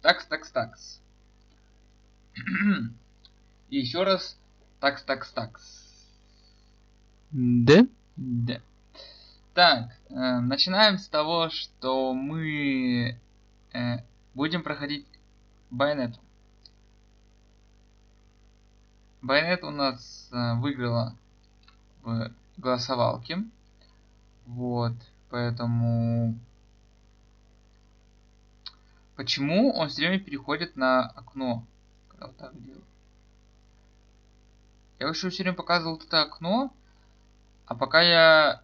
Такс. И еще раз такс. Да? Да. Так, начинаем с того, что мы будем проходить Bayonetta. Bayonetta у нас выиграла в голосовалке. Вот, поэтому... Почему он все время переходит на окно? Когда вот так делаю. Я вообще все время показывал вот это окно, а пока я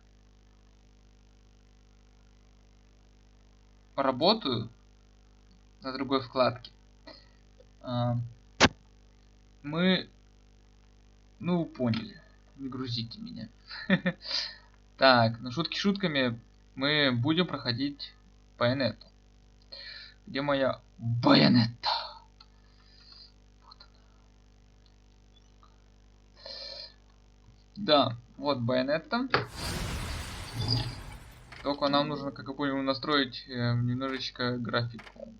работаю на другой вкладке, мы... Ну, поняли. Не грузите меня. Так, ну шутки шутками, мы будем проходить Bayonetta. Где моя Bayonetta? Вот она. Да, вот Bayonetta. Только нам нужно, как я понял, настроить немножечко графику.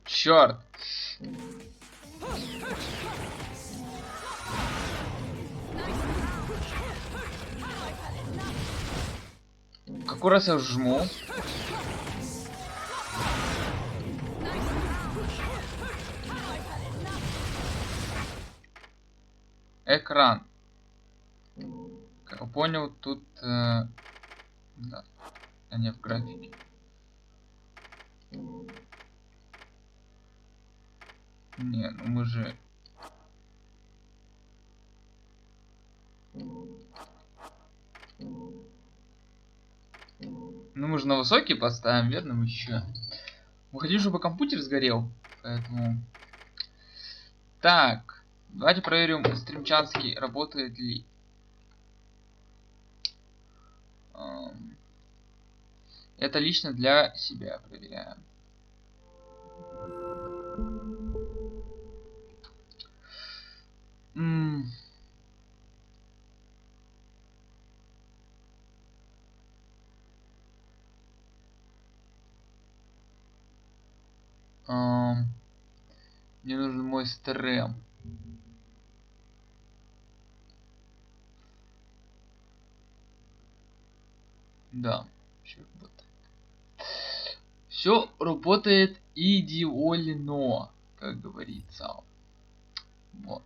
Черт! Какой раз я жму? Экран. Как я понял, тут... да, а не в графике. Не, ну мы же... Ну мы же на высокий поставим, верно? Мы еще. Мы хотим, чтобы компьютер сгорел. Поэтому... Так. Давайте проверим, стримчатский работает ли. Это лично для себя проверяем. Мне нужен мой стрем. Да, все работает идеально, как говорится. Вот.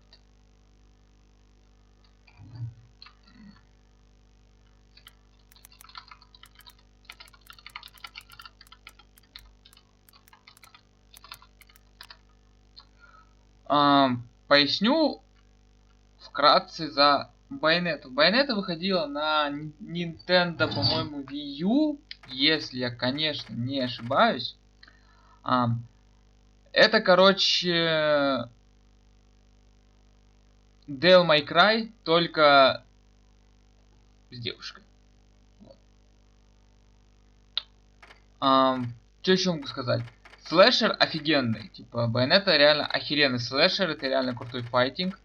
Поясню вкратце за Bayonetta. Bayonetta выходила на Nintendo, по-моему, Wii U, если я, конечно, не ошибаюсь. Это, короче, Devil May Cry, только с девушкой. Что еще могу сказать? Слэшер офигенный. Типа, Bayonetta реально охеренный слэшер, это реально крутой файтинг.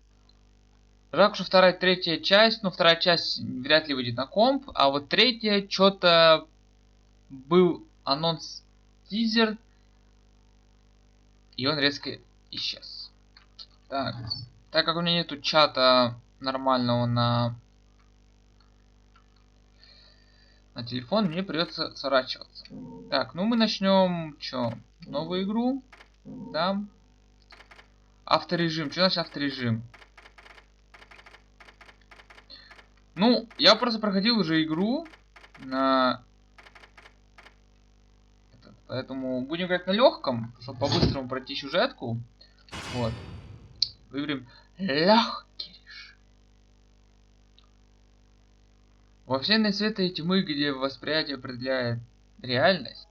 Жалко, что вторая, третья часть, ну, вторая часть вряд ли выйдет на комп, а вот третья, что-то был анонс, тизер, и он резко исчез. Так, так как у меня нету чата нормального на телефон, мне придется сворачиваться. Так, ну мы начнем, что, новую игру, да, авторежим, что значит авторежим? Ну, я просто проходил уже игру на... Поэтому будем играть на легком, чтобы по-быстрому пройти сюжетку. Вот. Выберем легкий режим. Во вселенной света и тьмы, где восприятие определяет реальность.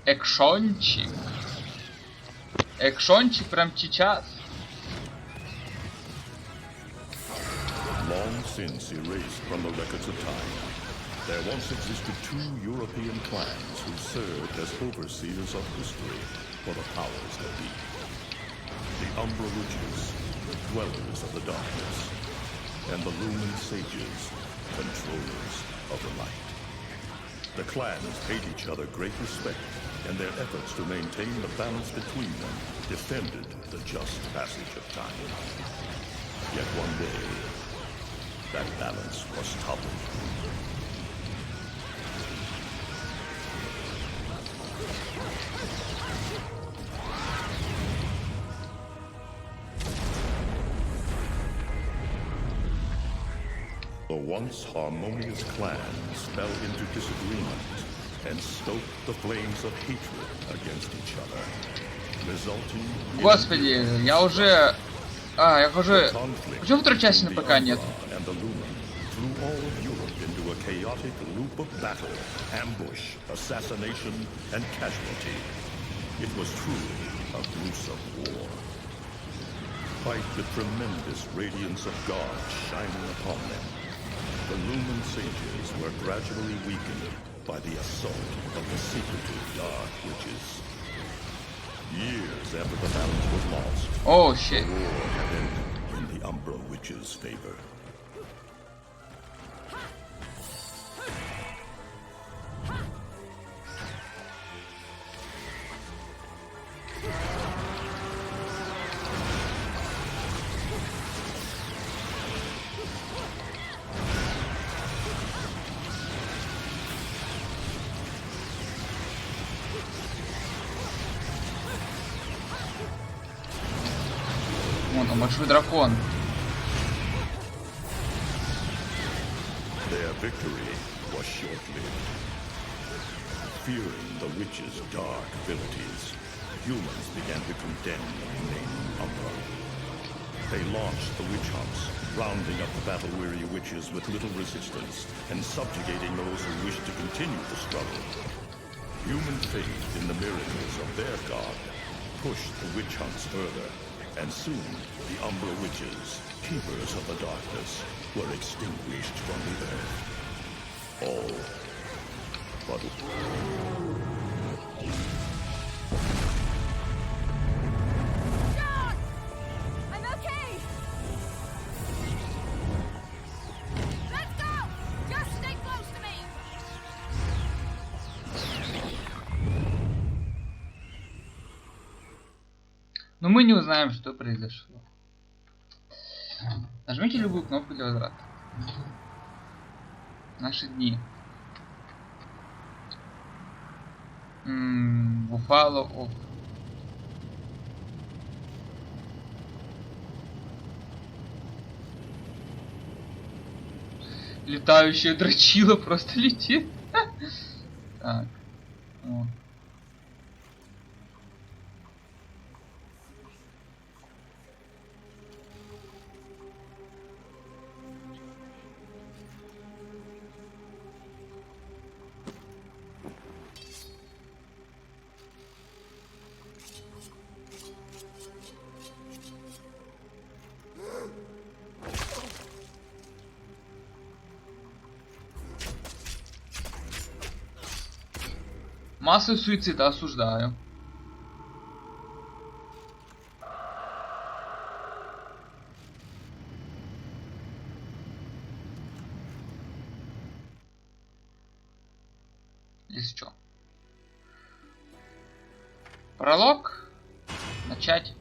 Экшончик. Экшончик прям сейчас. Long since erased from the records of time, there once existed two European clans who served as overseers of history for the powers that be. The Umbra Witches, dwellers of the darkness, and the Lumen Sages, controllers of the light. The clans paid each other great respect, and their efforts to maintain the balance between them defended the just passage of time. Yet one day, that balance was toppled. The once harmonious clans fell into disagreement and stoked the flames of hatred against each other, resulting in Господи, я уже... я уже... conflict Почему второй части на between ПК the нет? Umbra and the Lumen threw all of Europe into a chaotic loop of battle, ambush, assassination, and casualty. It was truly a gruesome war. Despite the tremendous radiance of God shining upon them, the Lumen Sages were gradually weakened by the assault of the secretive Dark Witches. Years after the balance was lost, Oh, shit. the war had ended in the Umbra Witches' favor. Вон там большой дракон. Their victory was short-lived. Fearing the witches' dark abilities, humans began to condemn the remaining Umbra. They launched the witch hunts, rounding up the battle-weary witches with little resistance and subjugating those who wished to continue the struggle. Human faith in the miracles of their god pushed the witch hunts further, and soon the Umbra Witches, keepers of the darkness, were extinguished from the earth. All but... John! I'm okay! Let's go! Just stay close to me! Но мы не узнаем, что произошло. Нажмите любую кнопку для возврата. Наши дни. Буфало оф. Летающая дрочила просто летит. Так. О. Массовый суицид осуждаю. Здесь что? Пролог. Начать.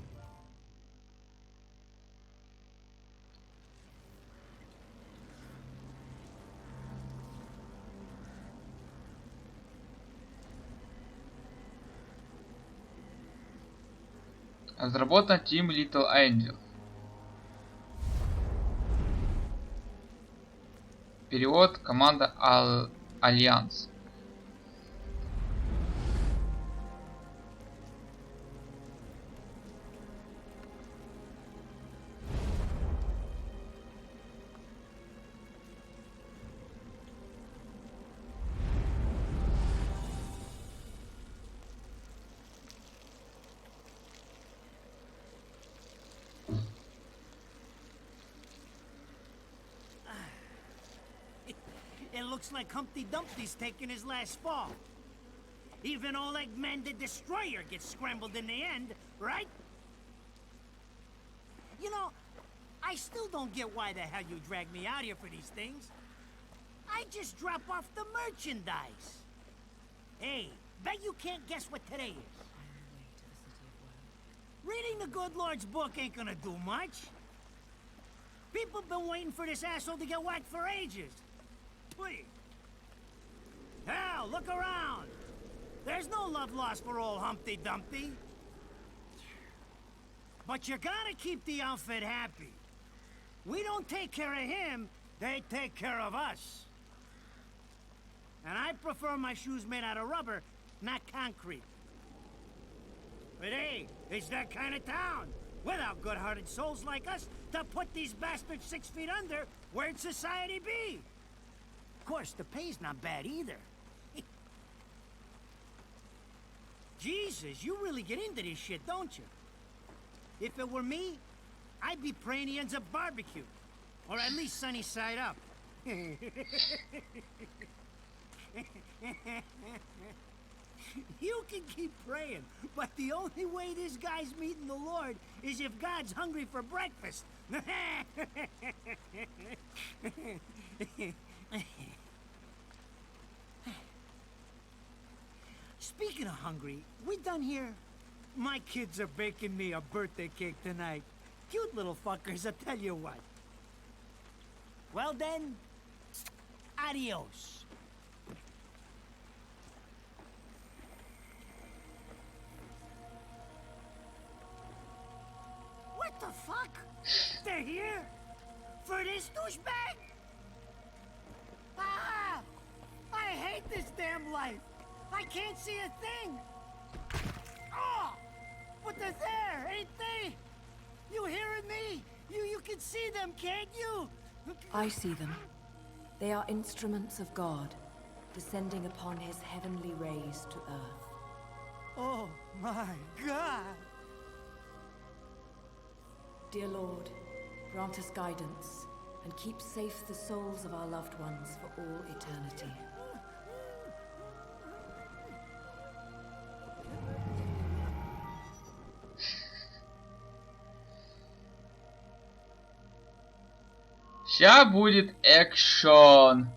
Разработан Team Little Angel. Перевод команда Альянс. It looks like Humpty Dumpty's taking his last fall. Even old Eggman the Destroyer gets scrambled in the end, right? You know, I still don't get why the hell you drag me out here for these things. I just drop off the merchandise. Hey, bet you can't guess what today is. Reading the good Lord's book ain't gonna do much. People have been waiting for this asshole to get whacked for ages. Please. Hell, look around. There's no love lost for old Humpty Dumpty. But you gotta keep the outfit happy. We don't take care of him, they take care of us. And I prefer my shoes made out of rubber, not concrete. But hey, it's that kind of town. Without good-hearted souls like us to put these bastards 6 feet under, where'd society be? Of course, the pay's not bad either. Jesus, you really get into this shit, don't you? If it were me, I'd be praying he ends up barbecued. Or at least sunny side up. You can keep praying, but the only way this guy's meeting the Lord is if God's hungry for breakfast. Speaking of hungry, we done here? My kids are baking me a birthday cake tonight. Cute little fuckers, I tell you what. Well then, adios. What the fuck? They're here? For this douchebag? Ah! I hate this damn life. I can't see a thing. Oh! But they're there, ain't they? You hearing me? You can see them, can't you? I see them. They are instruments of God, descending upon his heavenly rays to earth. Oh my God! Dear Lord, grant us guidance, and keep safe the souls of our loved ones for all eternity. Ща будет экшон.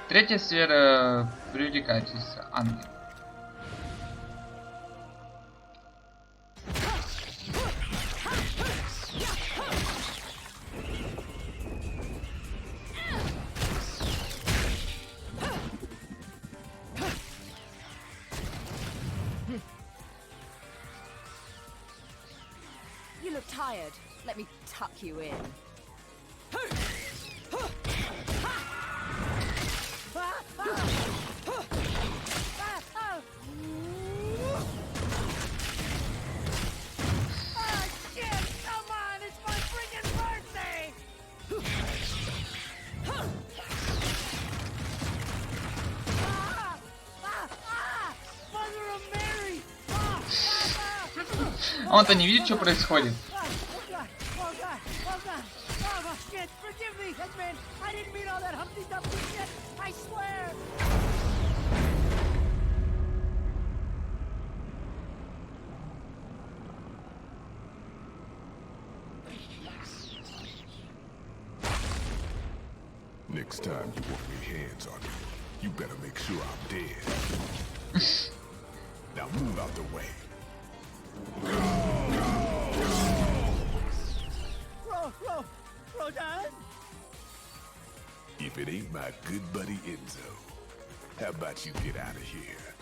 Третья сфера привлекательства — ангел. You look tired. Let me tuck you in. Он-то не видит, что происходит. Next time you want your hands on me, you better make sure I'm dead. Now move out the way. Rodan? If it ain't my good buddy Enzo, how about you get out of here?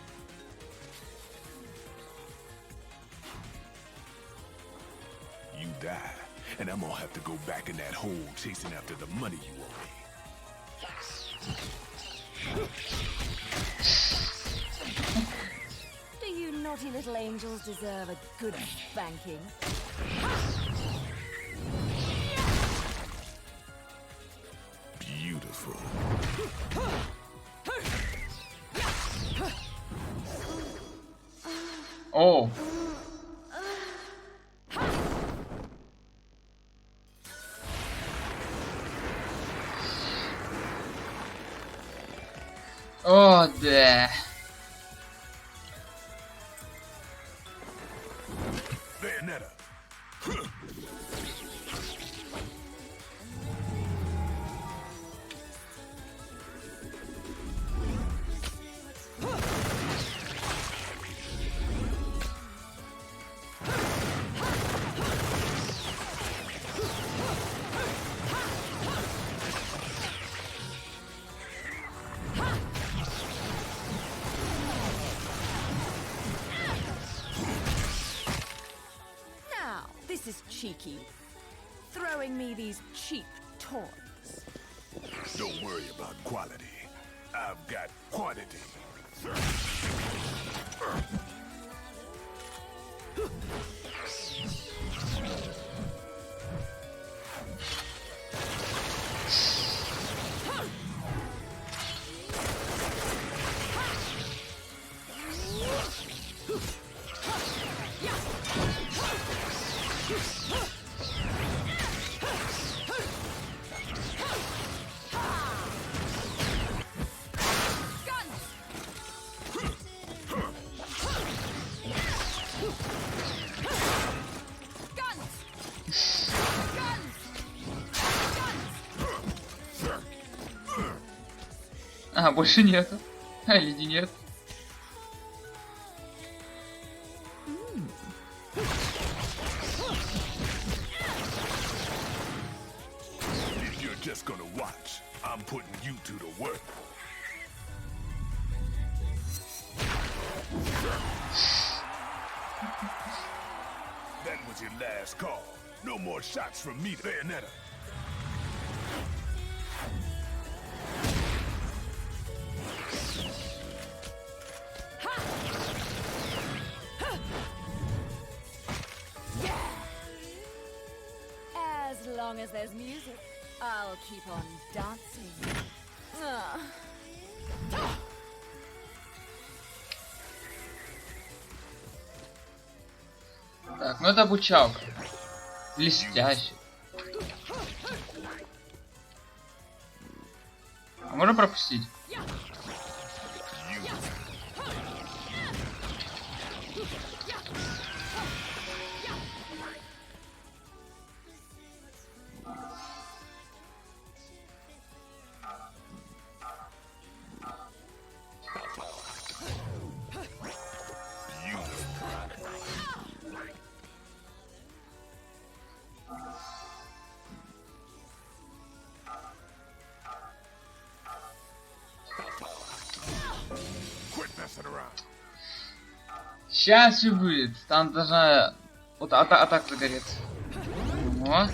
You die, and I'm gonna have to go back in that hole chasing after the money you owe me. naughty little angels deserve a good spanking. Beautiful. О! О, да. Bayonetta. Now, this is cheeky. Throwing me these cheap toys. Don't worry about quality. I've got quantity. А, больше нету. А, или нет. If you're just gonna watch, I'm putting you to the work. That was your last call. No more shots from me, Bayonetta. As long as there's music, I'll keep on dancing. Ah. Так, ну это обучалка. Блестяще. А можно пропустить? Quit messing around. Сейчас все будет. Там должна вот атака загореться. О.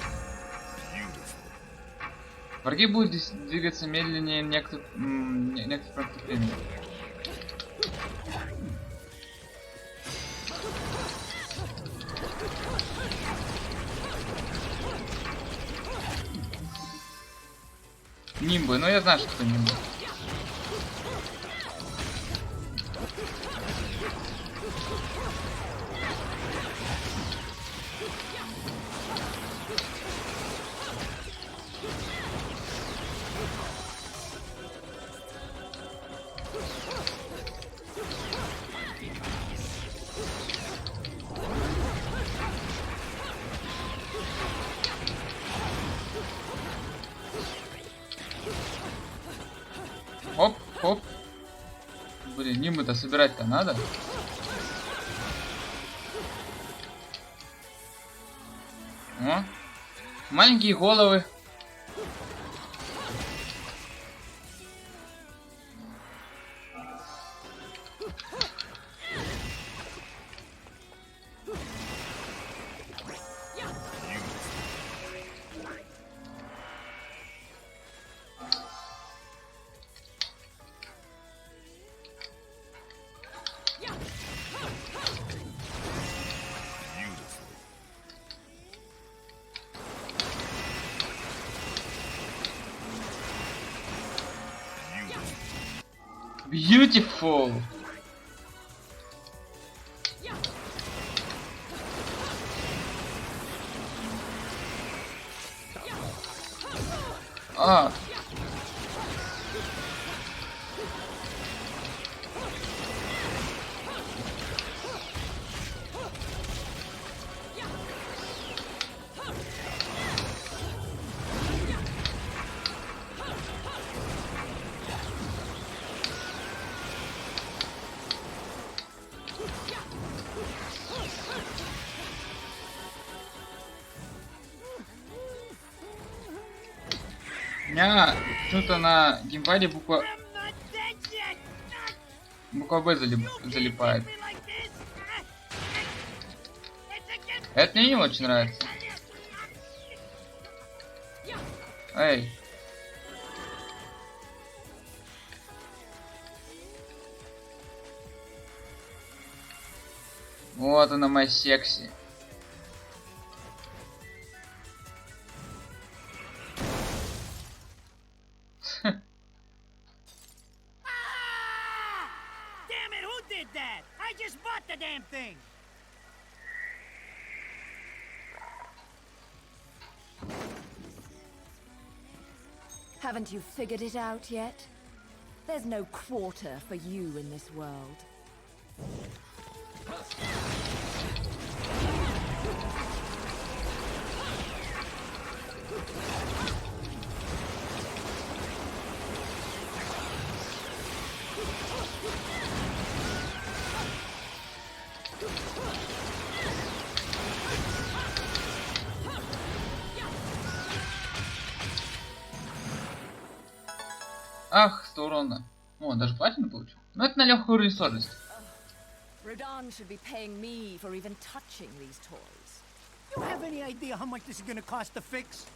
Враги будут двигаться медленнее некоторых промежутков времени. Нимбы, ну я знаю, что это нимбы. Хоп, хоп. Блин, нимбы-то собирать-то надо. О. Маленькие головы. Beautiful. А. Меня что-то на геймпаде буква Б залипает. Это мне не очень нравится. Эй. Вот она, моя секси. Damn it, who did that? I just bought the damn thing. Haven't you figured it out yet? There's no quarter for you in this world. Ах, 100 урона. О, даже платину получил. Но это на легкую уровень сложности. Rodan should be paying me for even touching these toys. You have any idea how much this is gonna cost to fix?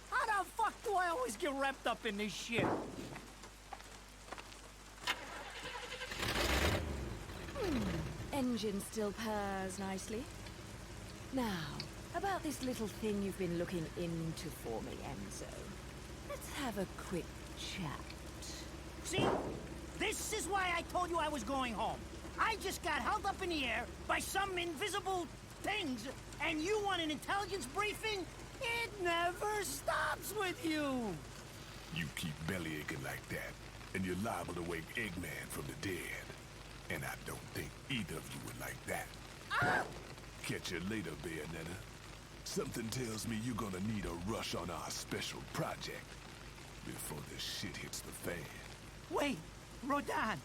How the fuck do I always get wrapped up in this shit? Engine still purrs nicely. Now, about this little thing you've been looking into for me, Enzo. Let's have a quick chat. See? This is why I told you I was going home. I just got held up in the air by some invisible things, and you want an intelligence briefing? It never stops with you! You keep belly aching like that, and you're liable to wake Eggman from the dead. And I don't think either of you would like that. Catch you later, Bayonetta. Something tells me you're gonna need a rush on our special project before this shit hits the fan. Wait, Rodan.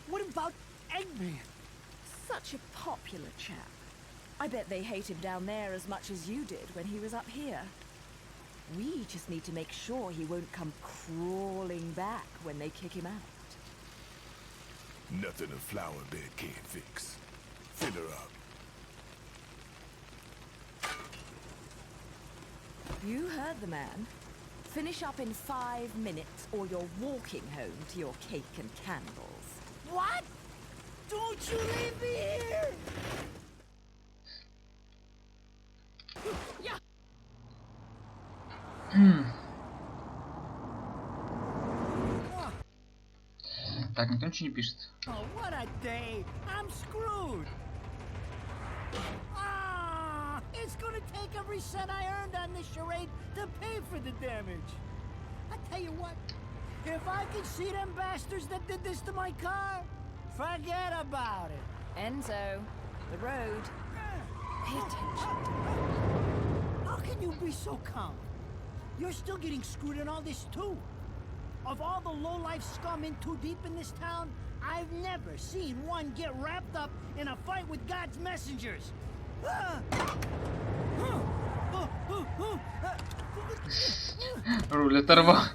What about Eggman? Such a popular chap. I bet they hate him down there as much as you did when he was up here. We just need to make sure he won't come crawling back when they kick him out. Nothing a flower bed can't fix. Fill her up. You heard the man. Finish up in 5 minutes or you're walking home to your cake and candles. What? Don't you leave me here! Так, никто ничего не пишет. Oh, what a day! I'm screwed! Ah, it's gonna take every cent I earned on this charade to pay for the damage. I tell you what, if I could see them bastards that did this to my car, forget about it. Enzo, the road. Pay attention. How can you be so calm? You're still getting screwed in all this too. Of all the low-life scum in too deep in this town, I've never seen one get wrapped up in a fight with God's messengers. Руль оторвал.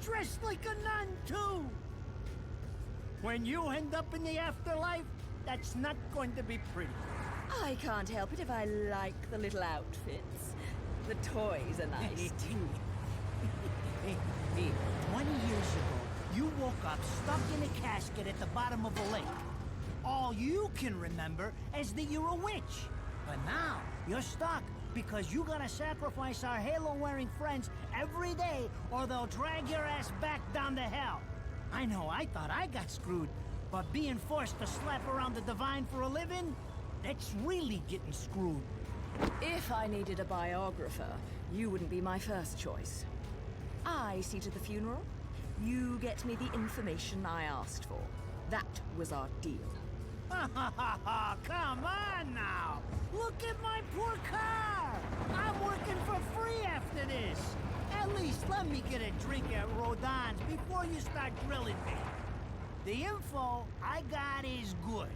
Dressed like a nun too. When you end up in the afterlife, that's not going to be pretty. I can't help it if I like the little outfits. The toys are nice too. Hey, 20 years ago, you woke up stuck in a casket at the bottom of a lake. All you can remember is that you're a witch. But now, you're stuck because you gotta sacrifice our halo-wearing friends every day or they'll drag your ass back down to hell. I know, I thought I got screwed, but being forced to slap around the divine for a living, that's really getting screwed. If I needed a biographer, you wouldn't be my first choice. I see to the funeral. You get me the information I asked for. That was our deal. Come on now! Look at my poor car! I'm working for free after this! At least let me get a drink at Rodon's before you start grilling me. The info I got is good.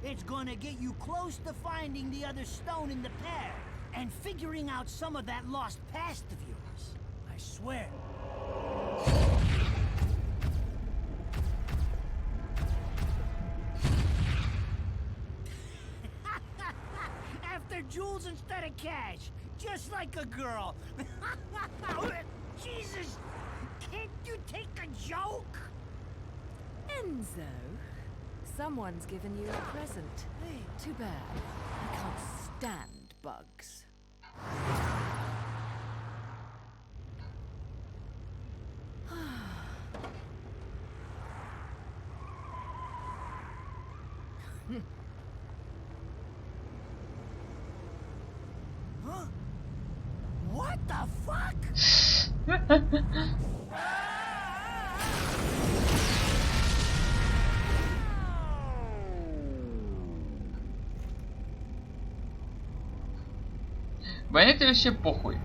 It's gonna get you close to finding the other stone in the pair and figuring out some of that lost past of yours. I swear. After jewels instead of cash, just like a girl. Jesus, can't you take a joke? Enzo, someone's given you a present. Too bad. I can't stand bugs. Huh? What the fuck? Bayonetta вообще похуй.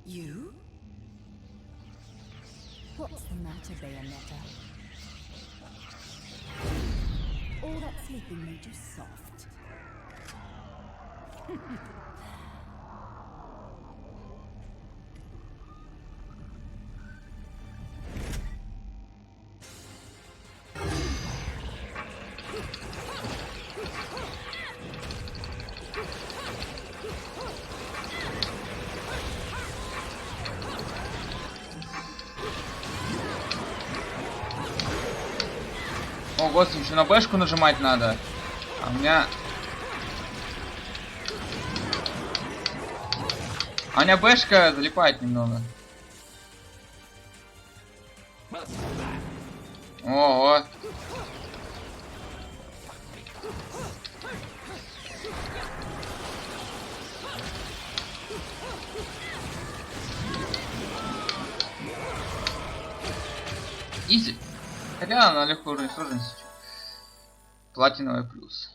You? What's the matter, Bayonetta? All that sleeping made you soft. О, господи, еще на бэшку нажимать надо. А у меня... бэшка залипает немного. Ого. Изи. Хотя на легкой уровень сложности. Платиновый плюс.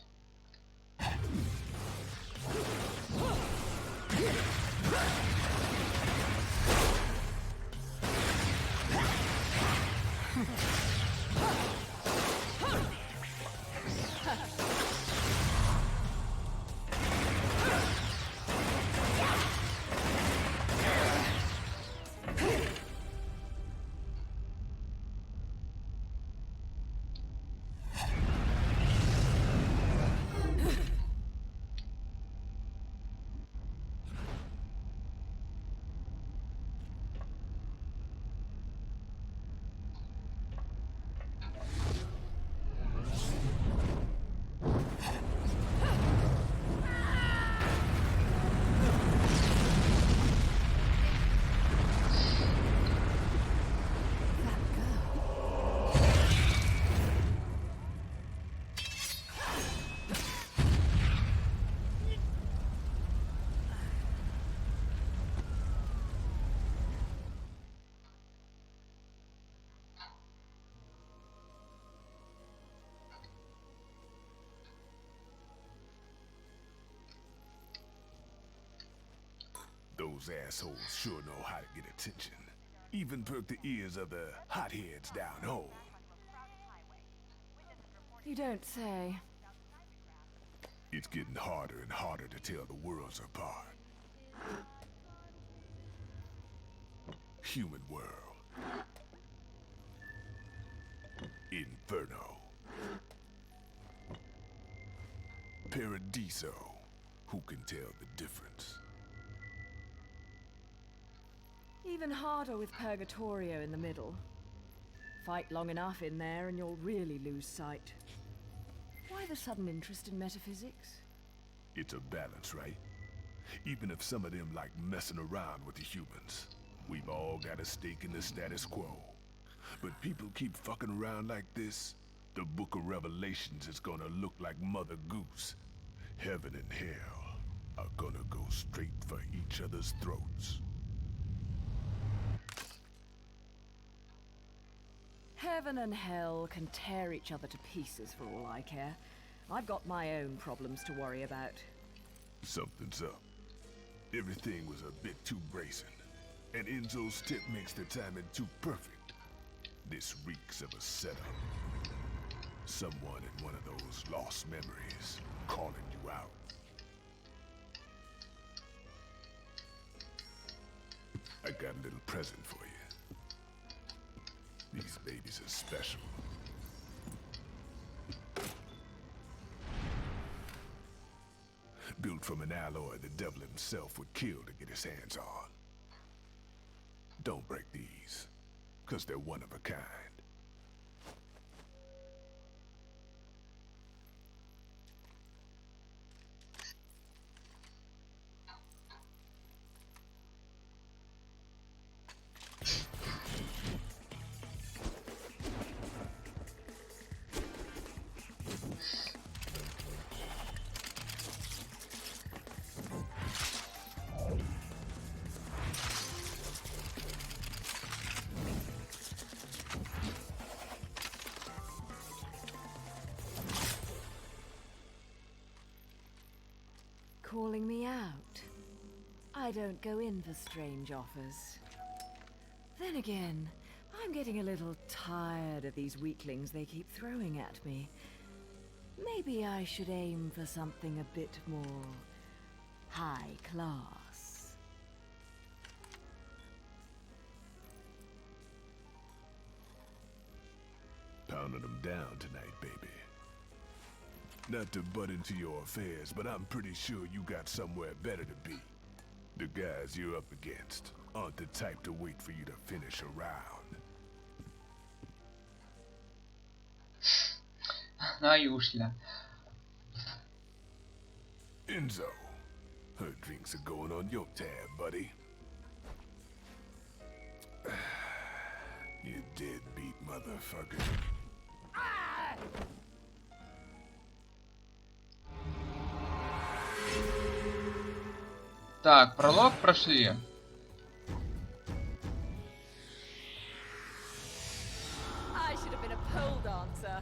Those assholes sure know how to get attention. Even perk the ears of the hotheads down home. You don't say. It's getting harder and harder to tell the worlds apart. Human world. Inferno. Paradiso. Who can tell the difference? Even harder with Purgatorio in the middle. Fight long enough in there and you'll really lose sight. Why the sudden interest in metaphysics? It's a balance, right? Even if some of them like messing around with the humans. We've all got a stake in the status quo. But people keep fucking around like this, the Book of Revelations is gonna look like Mother Goose. Heaven and hell are gonna go straight for each other's throats. Heaven and hell can tear each other to pieces for all I care. I've got my own problems to worry about. Something's up. Everything was a bit too brazen. And Enzo's tip makes the timing too perfect. This reeks of a setup. Someone in one of those lost memories calling you out. I got a little present for you. These babies are special. Built from an alloy the devil himself would kill to get his hands on. Don't break these, 'cause they're one of a kind. Calling me out. I don't go in for strange offers. Then again, I'm getting a little tired of these weaklings they keep throwing at me. Maybe I should aim for something a bit more high class. Pounding them down tonight, baby. Not to butt into your affairs, but I'm pretty sure you got somewhere better to be. The guys you're up against aren't the type to wait for you to finish a round. Ну и ушли. Enzo, her drinks are going on your tab, buddy. You deadbeat motherfucker. Так, пролог прошли. I should have been a pole dancer.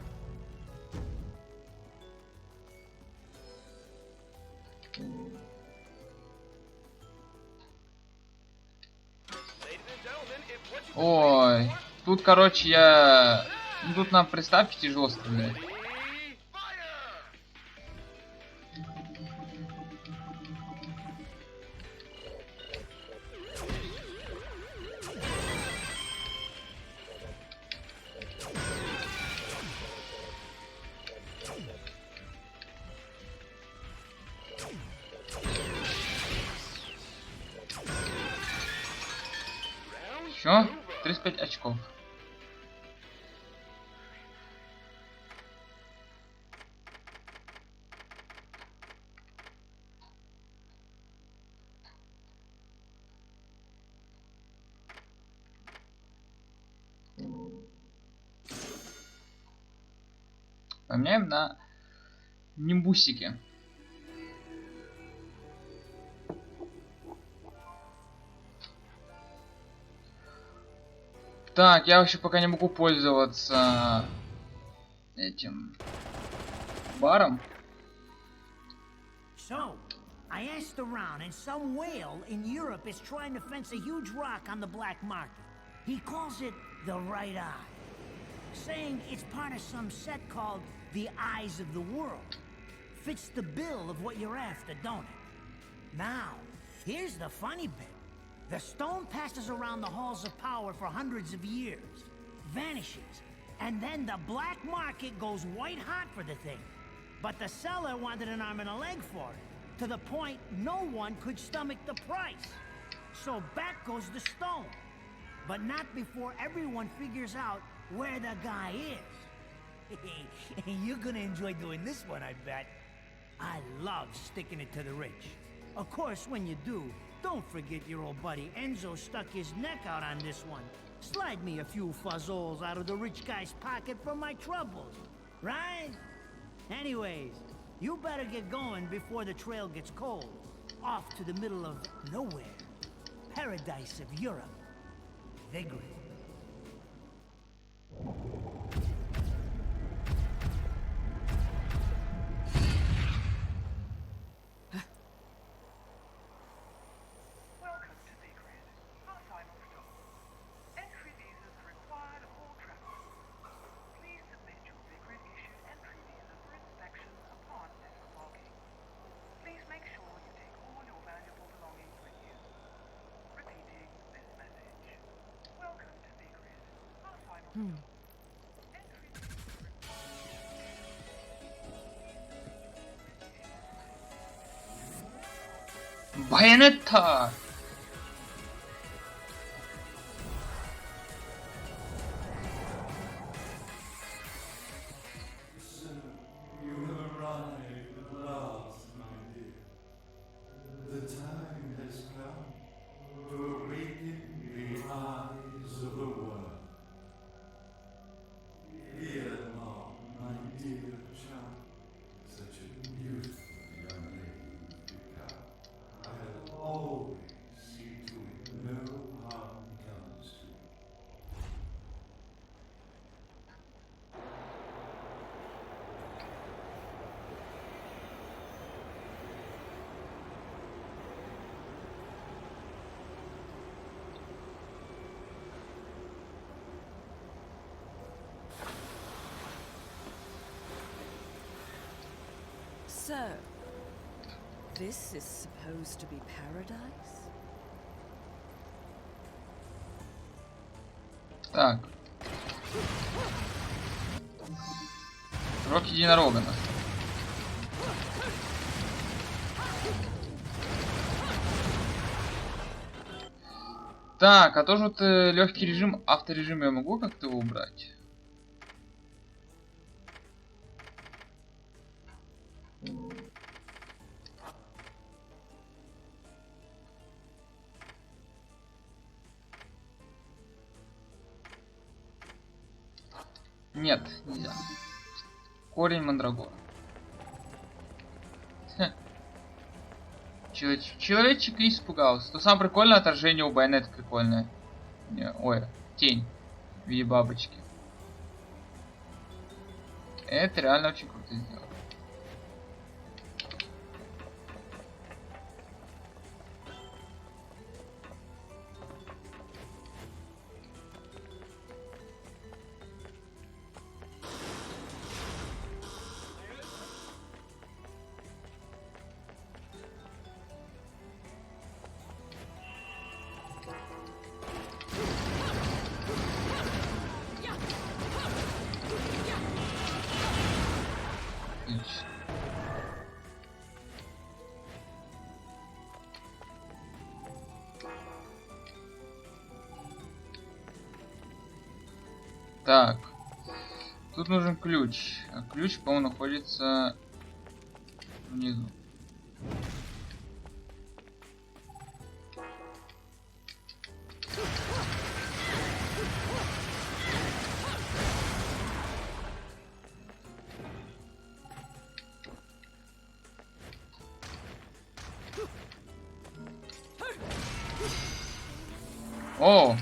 Ой, тут, короче, я... Ну, тут нам приставки тяжело стрелять. Все, 35 очков. Поменяем на нимбусики. Так, я вообще пока не могу пользоваться этим баром. So, I asked around, and some whale in Europe is trying to fence a huge rock on the black market. He calls it the right eye, saying it's part of some set called the Eyes of the World. Fits the bill of what you're after, don't it? Now, here's the funny bit. The stone passes around the halls of power for hundreds of years, vanishes, and then the black market goes white hot for the thing. But the seller wanted an arm and a leg for it, to the point no one could stomach the price. So back goes the stone. But not before everyone figures out where the guy is. You're gonna enjoy doing this one, I bet. I love sticking it to the rich. Of course, when you do, don't forget your old buddy Enzo stuck his neck out on this one. Slide me a few fuzzoles out of the rich guy's pocket for my troubles, right? Anyways, you better get going before the trail gets cold. Off to the middle of nowhere. Paradise of Europe. Vigrid. Welcome to Vigrid, our final stop. Entry visas are required of all travelers. Please submit your Vigrid-issued entry visa for inspection upon disembarking. Please make sure you take all your valuable belongings with you. Repeating this message. Welcome to Vigrid, our final stop. Entry visas are Bayonetta! You have arrived at last, my dear. The time has come to awaken the eyes of the world. Fear not, my dear child. Such a beautiful young lady you've become. I'll always see to it no harm comes to you. So, this is supposed to be paradise? Так. Рок единорога нас. Так, а тоже вот легкий режим, авторежим я могу как-то убрать? Нет, нельзя. Корень мандрагора. Человечек испугался. То самое прикольное отражение у Байонетты прикольное. Ой, тень в виде бабочки. Это реально очень круто сделано. Отлично. Так. Тут нужен ключ. А ключ, по-моему, находится внизу. О!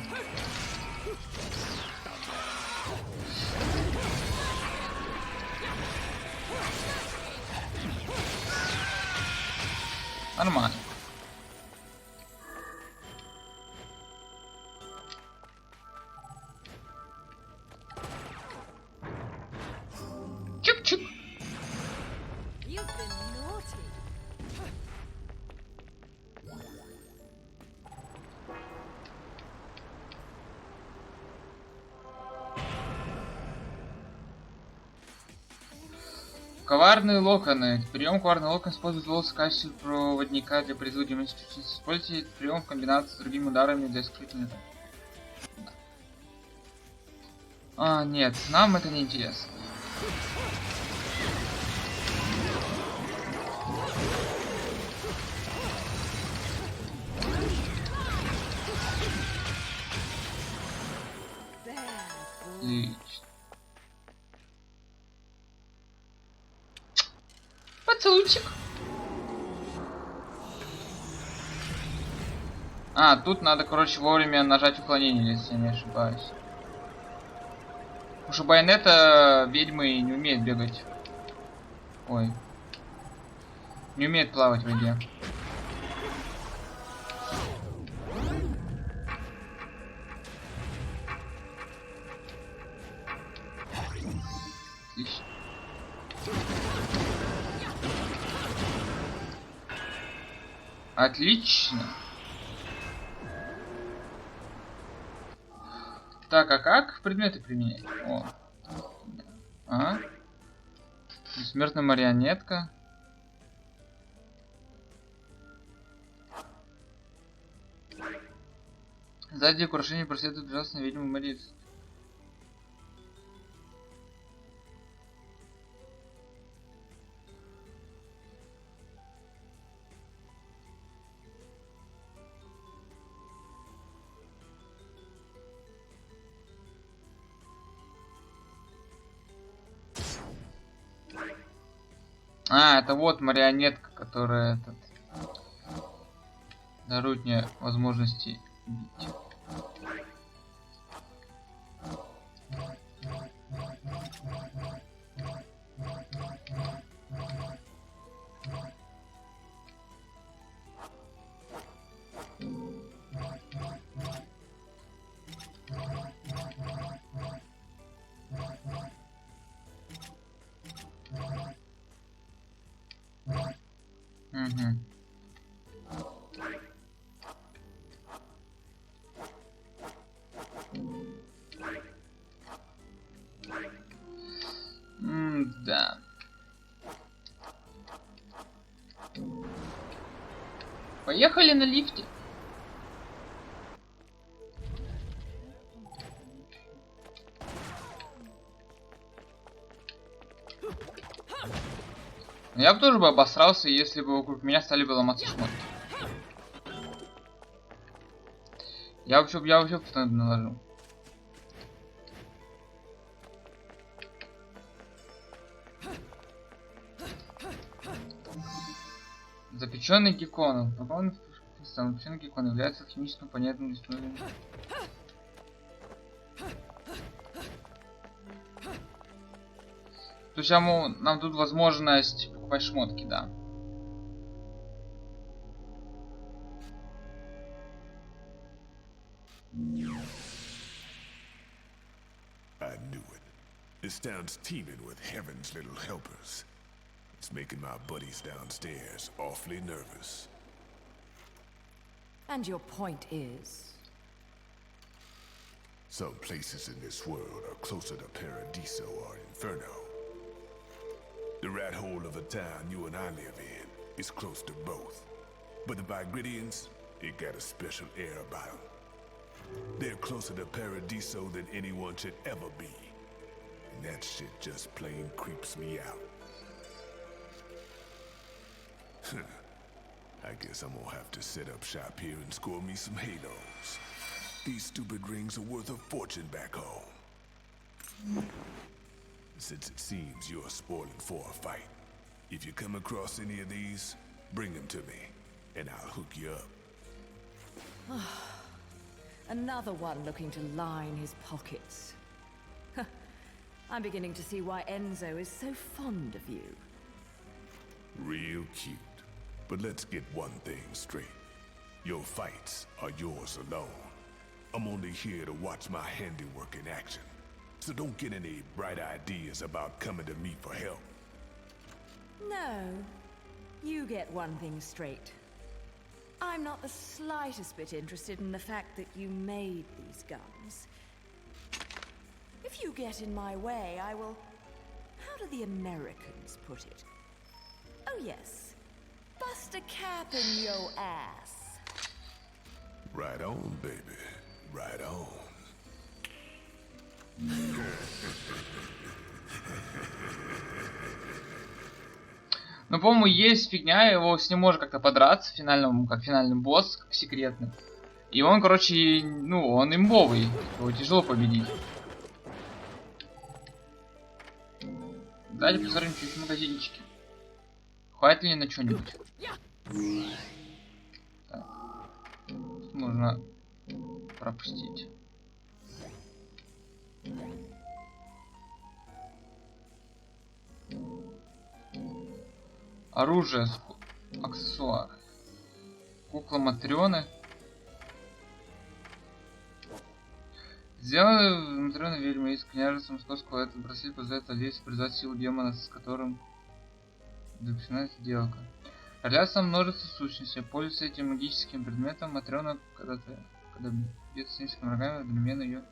Нормально. Чик-чик. You've been naughty. Коварные локоны. Прием коварный локон использует волосы в качестве проводника для производства демонстративности. Используйте этот прием в комбинации с другими ударами для исключения. А, нет, нам это не интересно. Отлично. Поцелуйчик. А, тут надо, короче, вовремя нажать уклонение, если я не ошибаюсь. Потому что Bayonetta ведьмы не умеет бегать. Ой. Не умеет плавать в воде. Отлично. Отлично. Так, а как предметы применять? О. А? Бессмертная марионетка. Сзади украшение преследует ужасную ведьму Марию. А, это вот марионетка, которая этот дарует мне возможности бить. Угу. Да. Поехали на лифте. Я бы тоже обосрался, если бы вокруг меня стали бы ломаться шмотки. Я вообще постоянно наложу. Запеченный геккон. Запеченный геккон является химически понятным историей. То есть нам тут возможность покупать шмотки, да. I knew it. This town's teeming with heaven's little helpers. It's making my buddies downstairs awfully nervous. And your point is? Some places in this world are closer to Paradiso or Inferno. The rat hole of a town you and I live in is close to both. But the Vigridians, it got a special air about them. They're closer to Paradiso than anyone should ever be. And that shit just plain creeps me out. I guess I'm gonna have to set up shop here and score me some halos. These stupid rings are worth a fortune back home. Since it seems you're spoiling for a fight, if you come across any of these, bring them to me, and I'll hook you up. Another one looking to line his pockets. I'm beginning to see why Enzo is so fond of you. Real cute. but let's get one thing straight. Your fights are yours alone. I'm only here to watch my handiwork in action. So don't get any bright ideas about coming to me for help. No. You get one thing straight. I'm not the slightest bit interested in the fact that you made these guns. If you get in my way, I will... How do the Americans put it? Oh yes. Bust a cap in your ass. Right on, baby. Right on. Ну, по-моему, есть фигня, его с ним можно как-то подраться, как финальный босс, как секретный. И он, короче, ну, он имбовый, его тяжело победить. Давайте посмотрим чуть в магазинчике. Хватит ли на что-нибудь? Так. Тут нужно пропустить. Оружие, аксессуар. Кукла Матрёны. Сделанный Матрёны ведьмы из княжества Московского, этот браслет позволяет владельцу призвать силу демона, с которым заключена сделка. Родятся множество сущностей. Пользуясь этим магическим предметом, Матрёна, когда бьется с низкими врагами, одновременно ее...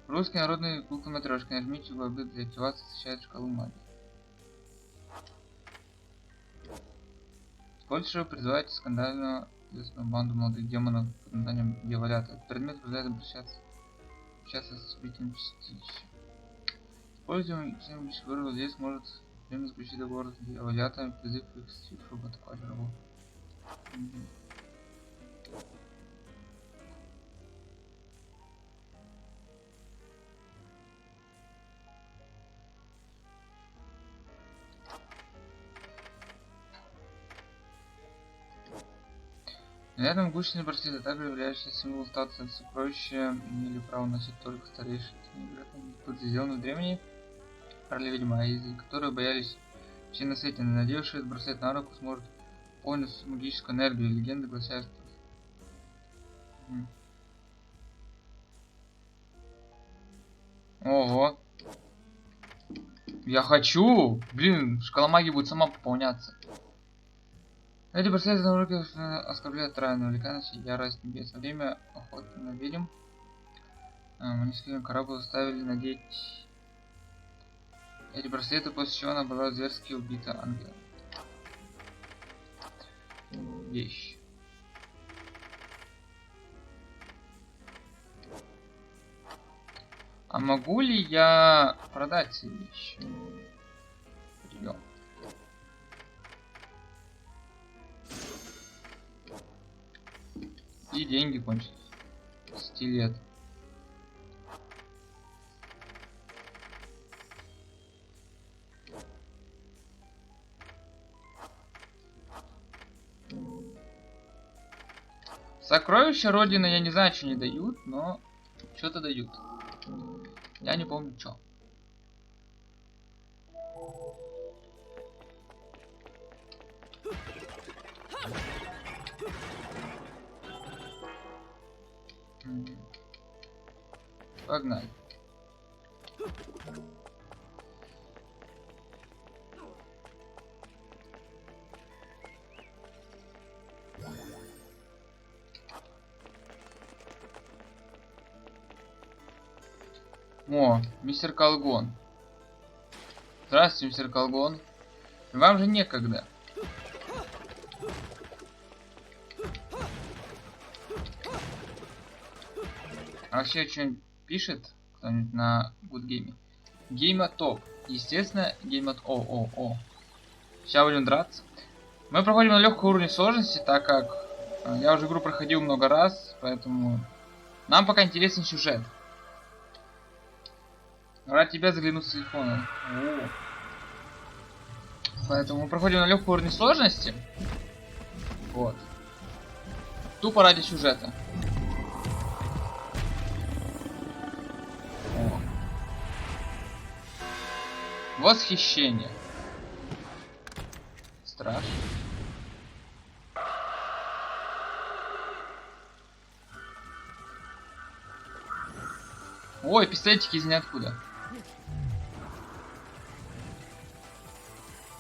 Русский народный кукла Матрешка. Нажмите в для активации, встречает шкалу магии. Используя призывайте скандальную известную банду молодых демонов под названием Bayonetta. Этот предмет позволяет обращаться с убитым частичем. Используя магический вырвал, здесь может время заключить договор с Bayonetta, призыв их с цифру в атаковать врагов. Рядом могущественный браслет, а также являющийся символ статуса сокровища, имели право носить только старейшие. Были сделаны в древней короле ведьма, из которой боялись все на свете. Надевший этот браслет на руку сможет полностью магическую энергию. Легенды гласят, что... Ого! Я хочу! Блин, шкала магии будет сама пополняться. Эти браслеты на руке оскорбляют трайную увлеканность и ярость небес. Во время охоты на ведьм манискин корабль заставили надеть эти браслеты, после чего она была зверски убита ангелом. Вещь. А могу ли я продать эти вещи? Прием. И деньги кончились. Стилет. Сокровища Родины, я не знаю, что не дают, но что-то дают. Я не помню, что. Погнали. О, мистер Колгон. Здравствуйте, мистер Колгон. Вам же некогда. А вообще что-нибудь пишет кто-нибудь на Good Game? Гейма топ. Естественно, гейма о. Сейчас будем драться. Мы проходим на легком уровне сложности, так как я уже игру проходил много раз, поэтому нам пока интересен сюжет. Рад тебя заглянуть с телефона. О. Поэтому мы проходим на легком уровне сложности. Вот. Тупо ради сюжета. О. Восхищение. страж. Ой, пистолетики из ниоткуда.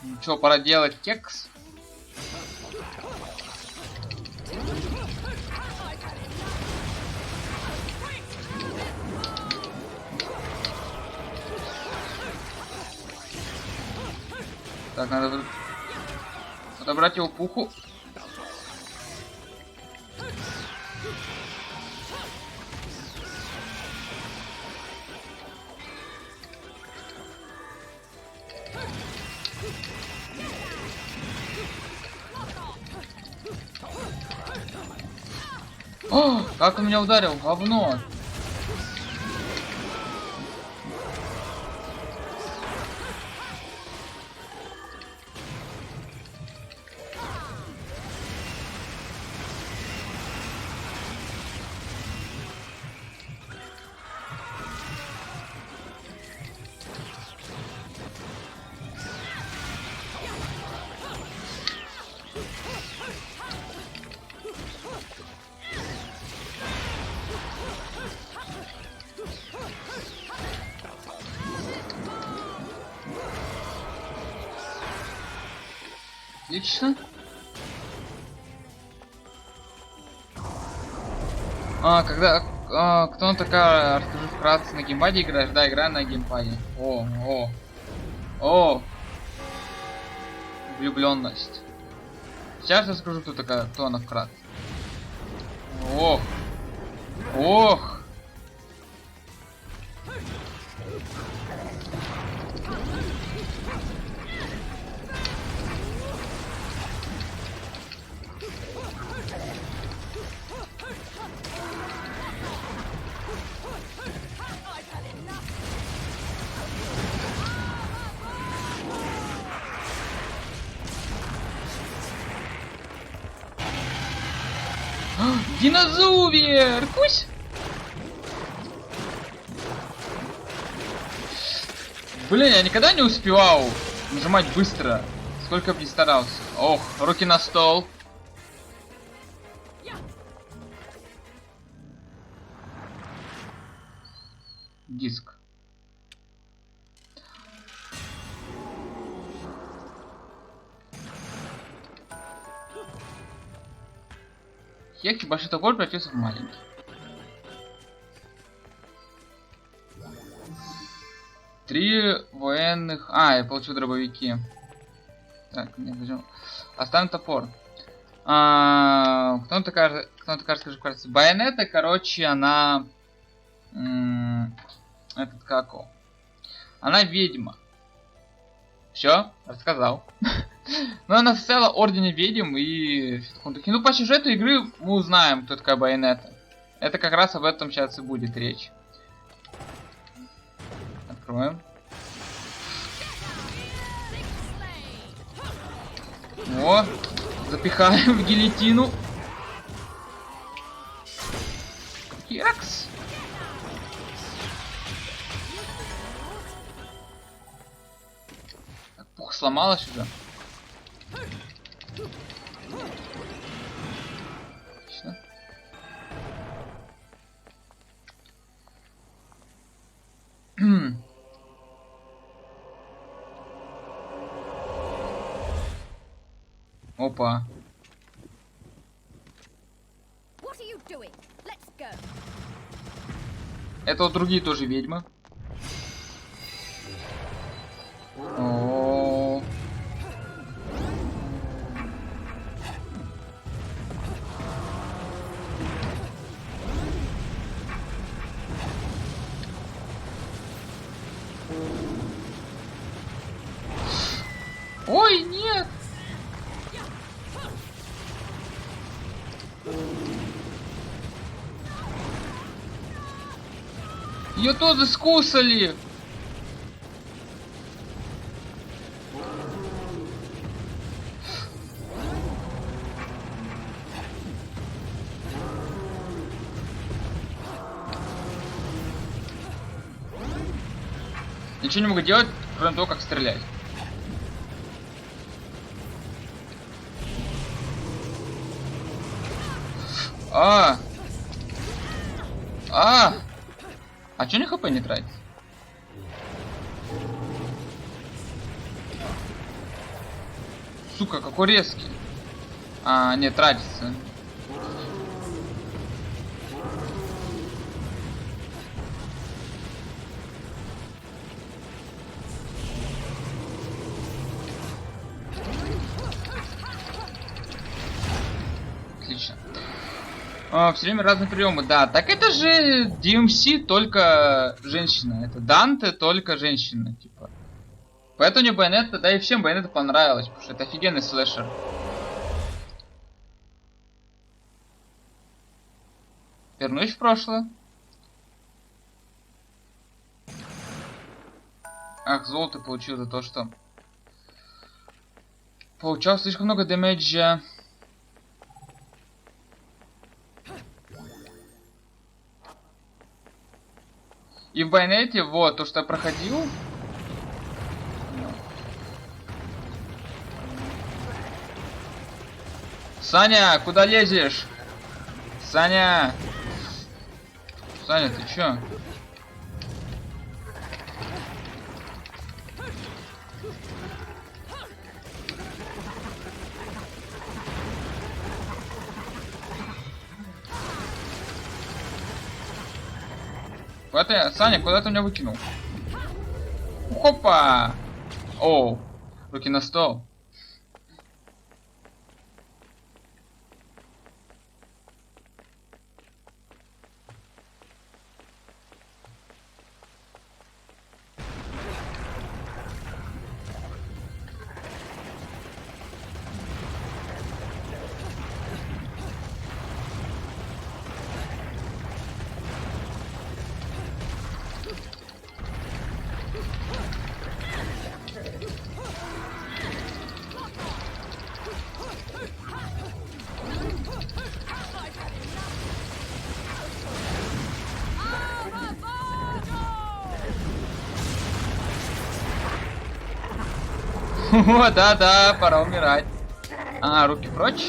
Ну чё, пора делать кекс? Так, надо отобрать его пуху. О, как он меня ударил, говно! Отлично. Кто он такая, расскажи вкратце, на геймпаде играешь? Да, играю на геймпаде. О! Влюбленность. Сейчас я скажу, кто она вкратце. Ох! Динозавр! Кусь! Блин, я никогда не успевал нажимать быстро. Сколько бы ни старался. Ох, руки на стол. Диск. Хехи большой топор превратился в маленький. Три военных... я получил дробовики. Так, мне возьмем. Оставим топор. Кто такая, скажи, кажется, Bayonetta, короче, она... Она ведьма. Все, рассказал. Но она состояла в ордене ведьм и... Ну, по сюжету игры мы узнаем, кто такая Bayonetta. Это как раз об этом сейчас и будет речь. Откроем. О, запихаем в гильотину. Херакс. Так, пух сломалась уже. Отлично. Опа. Это вот другие тоже ведьмы. О. Ой, нет! Ее тоже скусали! Ничего не могу делать, кроме того, как стрелять. А чё не хп не тратить? Сука, какой резкий. Не тратится. Отлично. Все время разные приемы. Да, так это же DMC, только женщина. Это Данте, только женщина, типа. Поэтому мне Bayonetta, да и всем Bayonetta понравилось, потому что это офигенный слэшер. Вернусь в прошлое. Ах, золото получил за то, что получал слишком много дэмэджа. И в Bayonetta, вот, то, что я проходил. Саня, куда лезешь? Саня! Саня, ты чё? Куда ты, Саня, куда ты меня выкинул? Хопа! Оу, руки на стол. О, да, пора умирать. Руки прочь.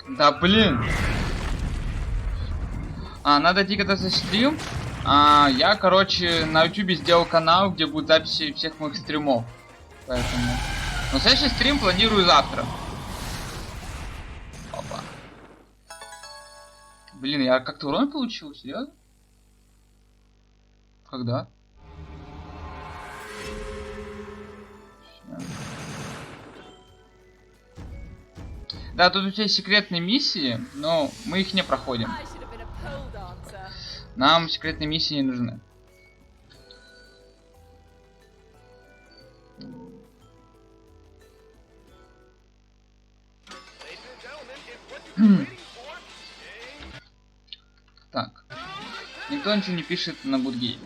Да, блин. Надо идти когда-то стрим. Я, короче, на YouTube сделал канал, где будут записи всех моих стримов. Поэтому... Но следующий стрим планирую завтра. Опа. Блин, я как-то урон получил, серьезно? Когда? Да, тут у тебя секретные миссии, но мы их не проходим. Нам секретные миссии не нужны. Так. Никто ничего не пишет на Будгей.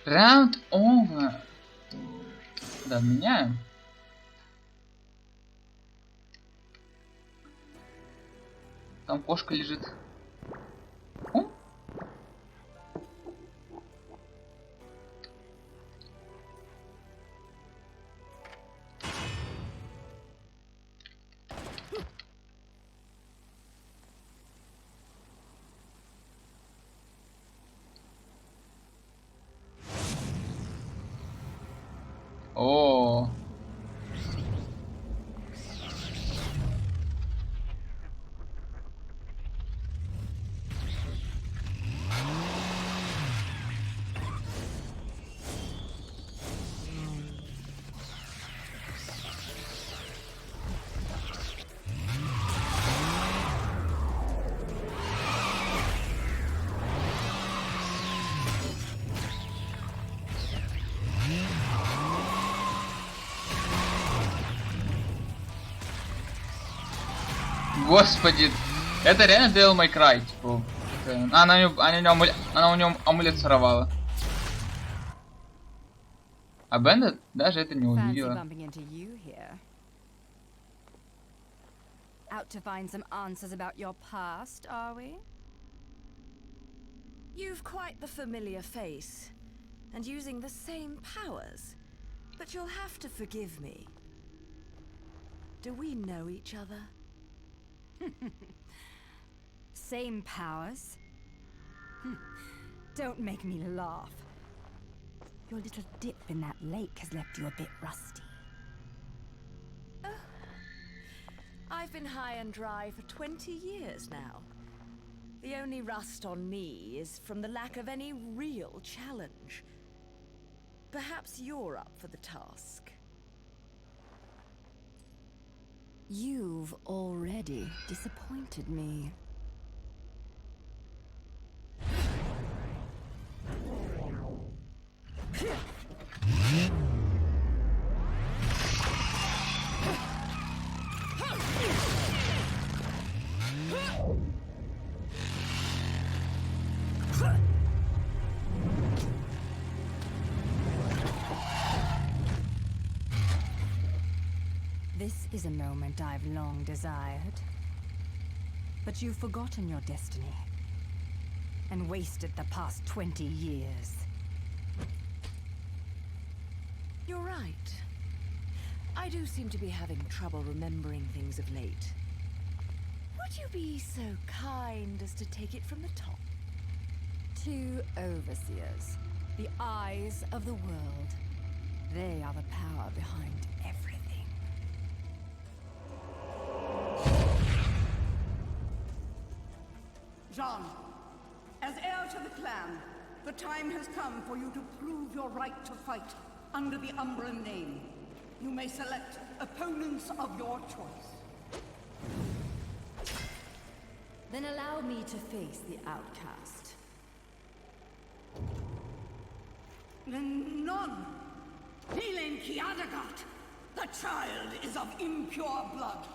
Раунд овер. Да, меняем. Там кошка лежит. О? О. Господи, это реально Devil May Cry, типа. маленькая. Она у нем амулет своровала. А Бендет даже это не Fancy увидела. bumping into you here. Out to find some answers about your past, are we? You've quite the familiar face, and using the same powers. But you'll have to forgive me. Do we know each other? Same powers? Don't make me laugh. Your little dip in that lake has left you a bit rusty. I've been high and dry for 20 years now. The only rust on me is from the lack of any real challenge. Perhaps you're up for the task. You've already disappointed me. This is a moment I've long desired. But you've forgotten your destiny and wasted the past 20 years. You're right. I do seem to be having trouble remembering things of late. Would you be so kind as to take it from the top? 2 overseers, the eyes of the world. They are the power behind everything. Jean, as heir to the clan, the time has come for you to prove your right to fight under the Umbran name. You may select opponents of your choice. Then allow me to face the outcast. None. Nilen Kiadagat. The child is of impure blood.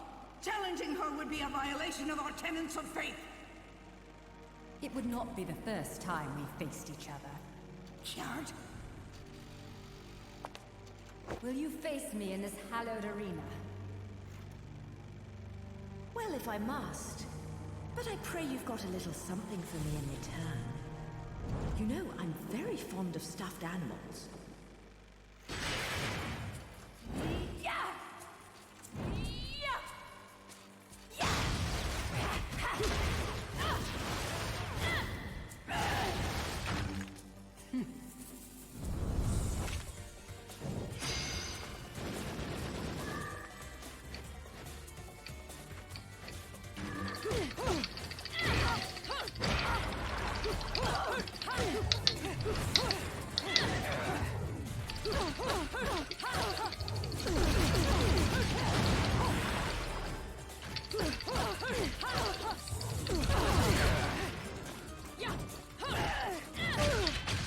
Challenging her would be a violation of our tenets of faith. It would not be the first time we faced each other. Kiard? Will you face me in this hallowed arena? Well, if I must. But I pray you've got a little something for me in return. You know, I'm very fond of stuffed animals.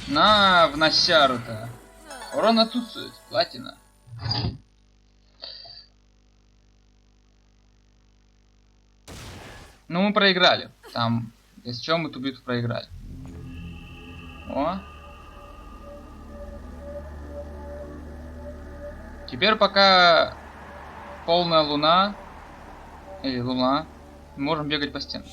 На, в носяру-то. Урон отсутствует. Платина. Ну, мы проиграли. Там, если что, мы ту битву проиграли. О. Теперь пока полная луна. Или луна. Мы можем бегать по стенам.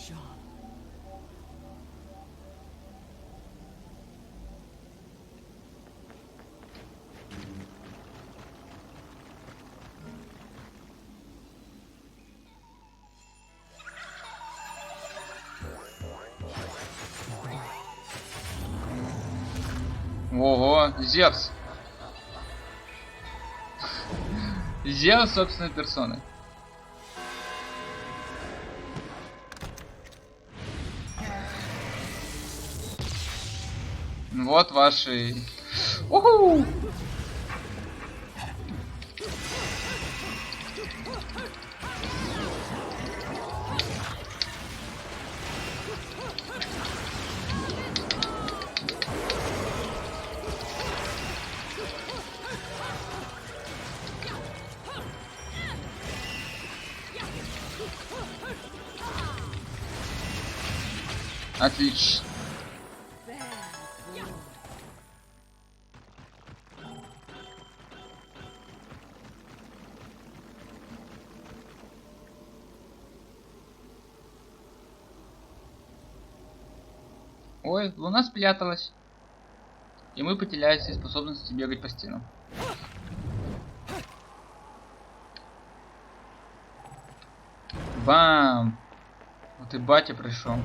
Ого, Зевс. Зевс собственной персоной. Вот ваши... Уху! Отлично. Ой, луна спряталась. И мы потеряли все способности бегать по стенам. Бам! Вот и батя пришел.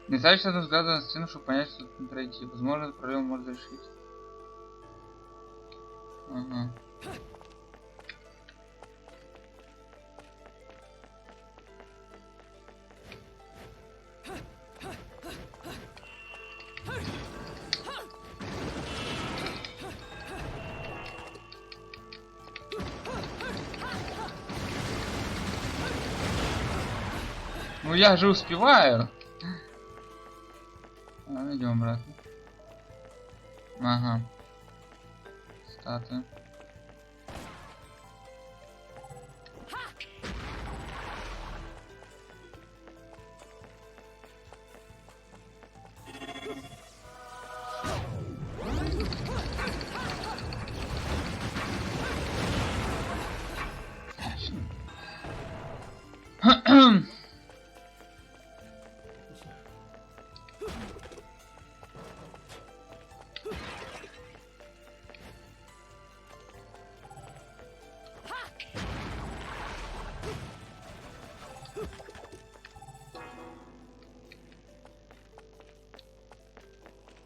Достаточно взгляда на стену, чтобы понять, что тут не пройти. Возможно, эту проблему можно решить. Ага. Ну я же успеваю. Идем обратно. Ага. Статуя.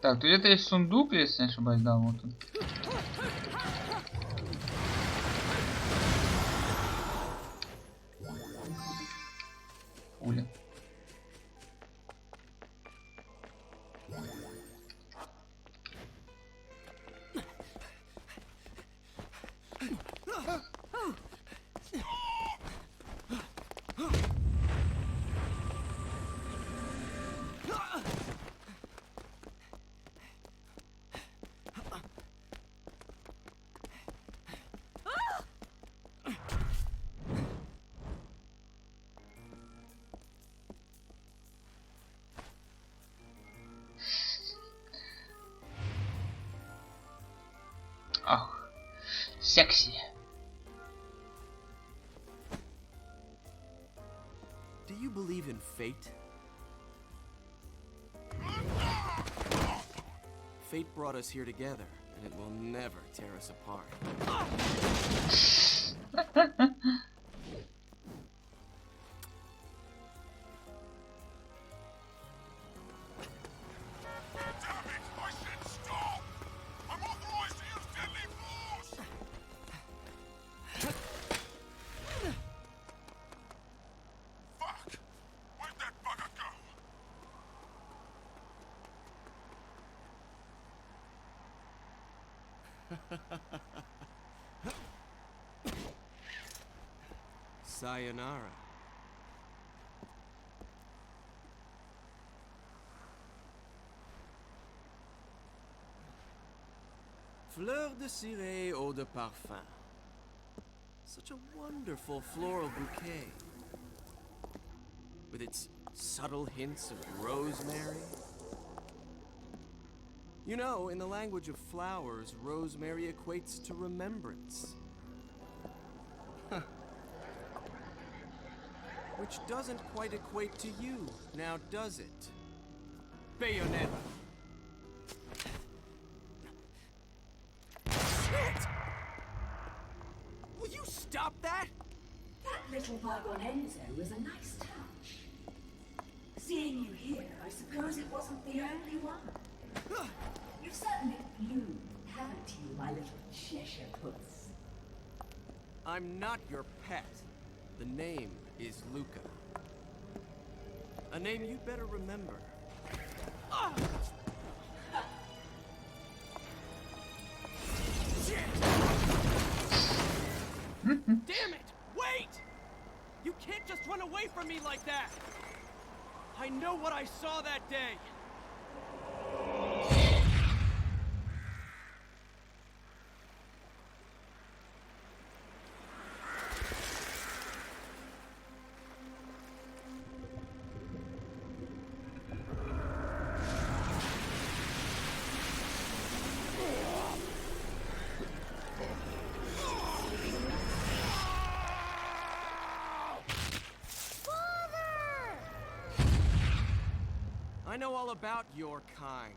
Так, тут где-то есть сундук, если не ошибаюсь, да, вот он. Пуля. Ах, секси. Do you believe in fate? Fate brought us here together, and it will never tear us apart. Sayonara. Fleur de ciré, eau de parfum. Such a wonderful floral bouquet. With its subtle hints of rosemary. You know, in the language of flowers, rosemary equates to remembrance. Huh. Which doesn't quite equate to you, now does it? Bayonetta. Shit! Will you stop that? That little Bayonetta was a nice touch. Seeing you here, I suppose it wasn't the only one. You've certainly bloomed, haven't you, my little Cheshire puss? I'm not your pet. The name is Luca. A name you'd better remember. Damn it! Wait! You can't just run away from me like that! I know what I saw that day! I know all about your kind.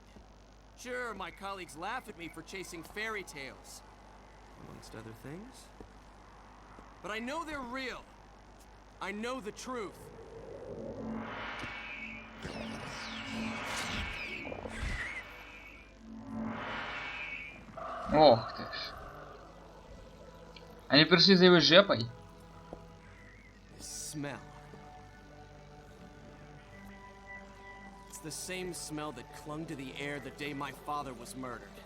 Sure, my colleagues laugh at me for chasing fairy tales, amongst other things. But I know they're real. I know the truth. Ох ты ж. Они пришли за его жепой. Smell. The same smell that clung to the air the day my father was murdered.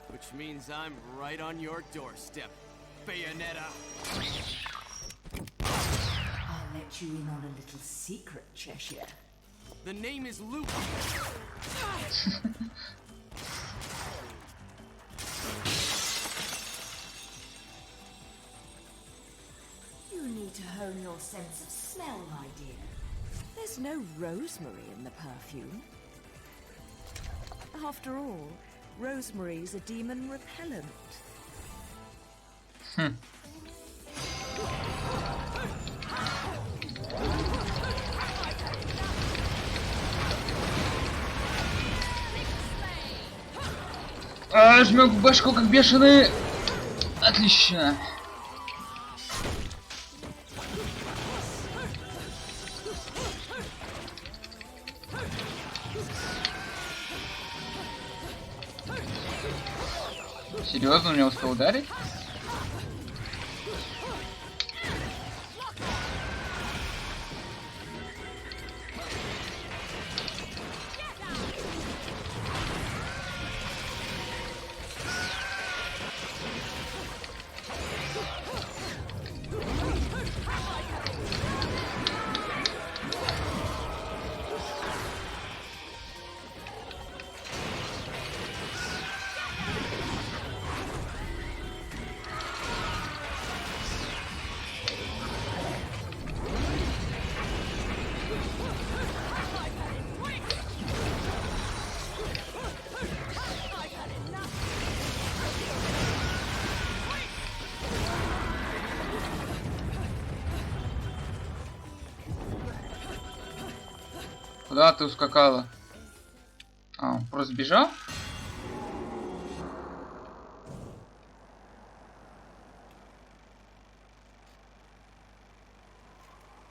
Which means I'm right on your doorstep, Bayonetta. I'll let you in on a little secret, Cheshire. The name is Luke. You need to hone your sense of smell, my dear. There's no rosemary in the perfume. After all, rosemary's a demon repellent. Жмем в башку как бешеные. Отлично. Серьезно, у него успел ударить? Куда ты ускакала? А, он просто бежал?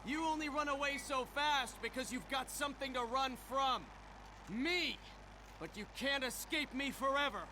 You only run away so fast because you've got something to run from. Me! But you can't escape me forever.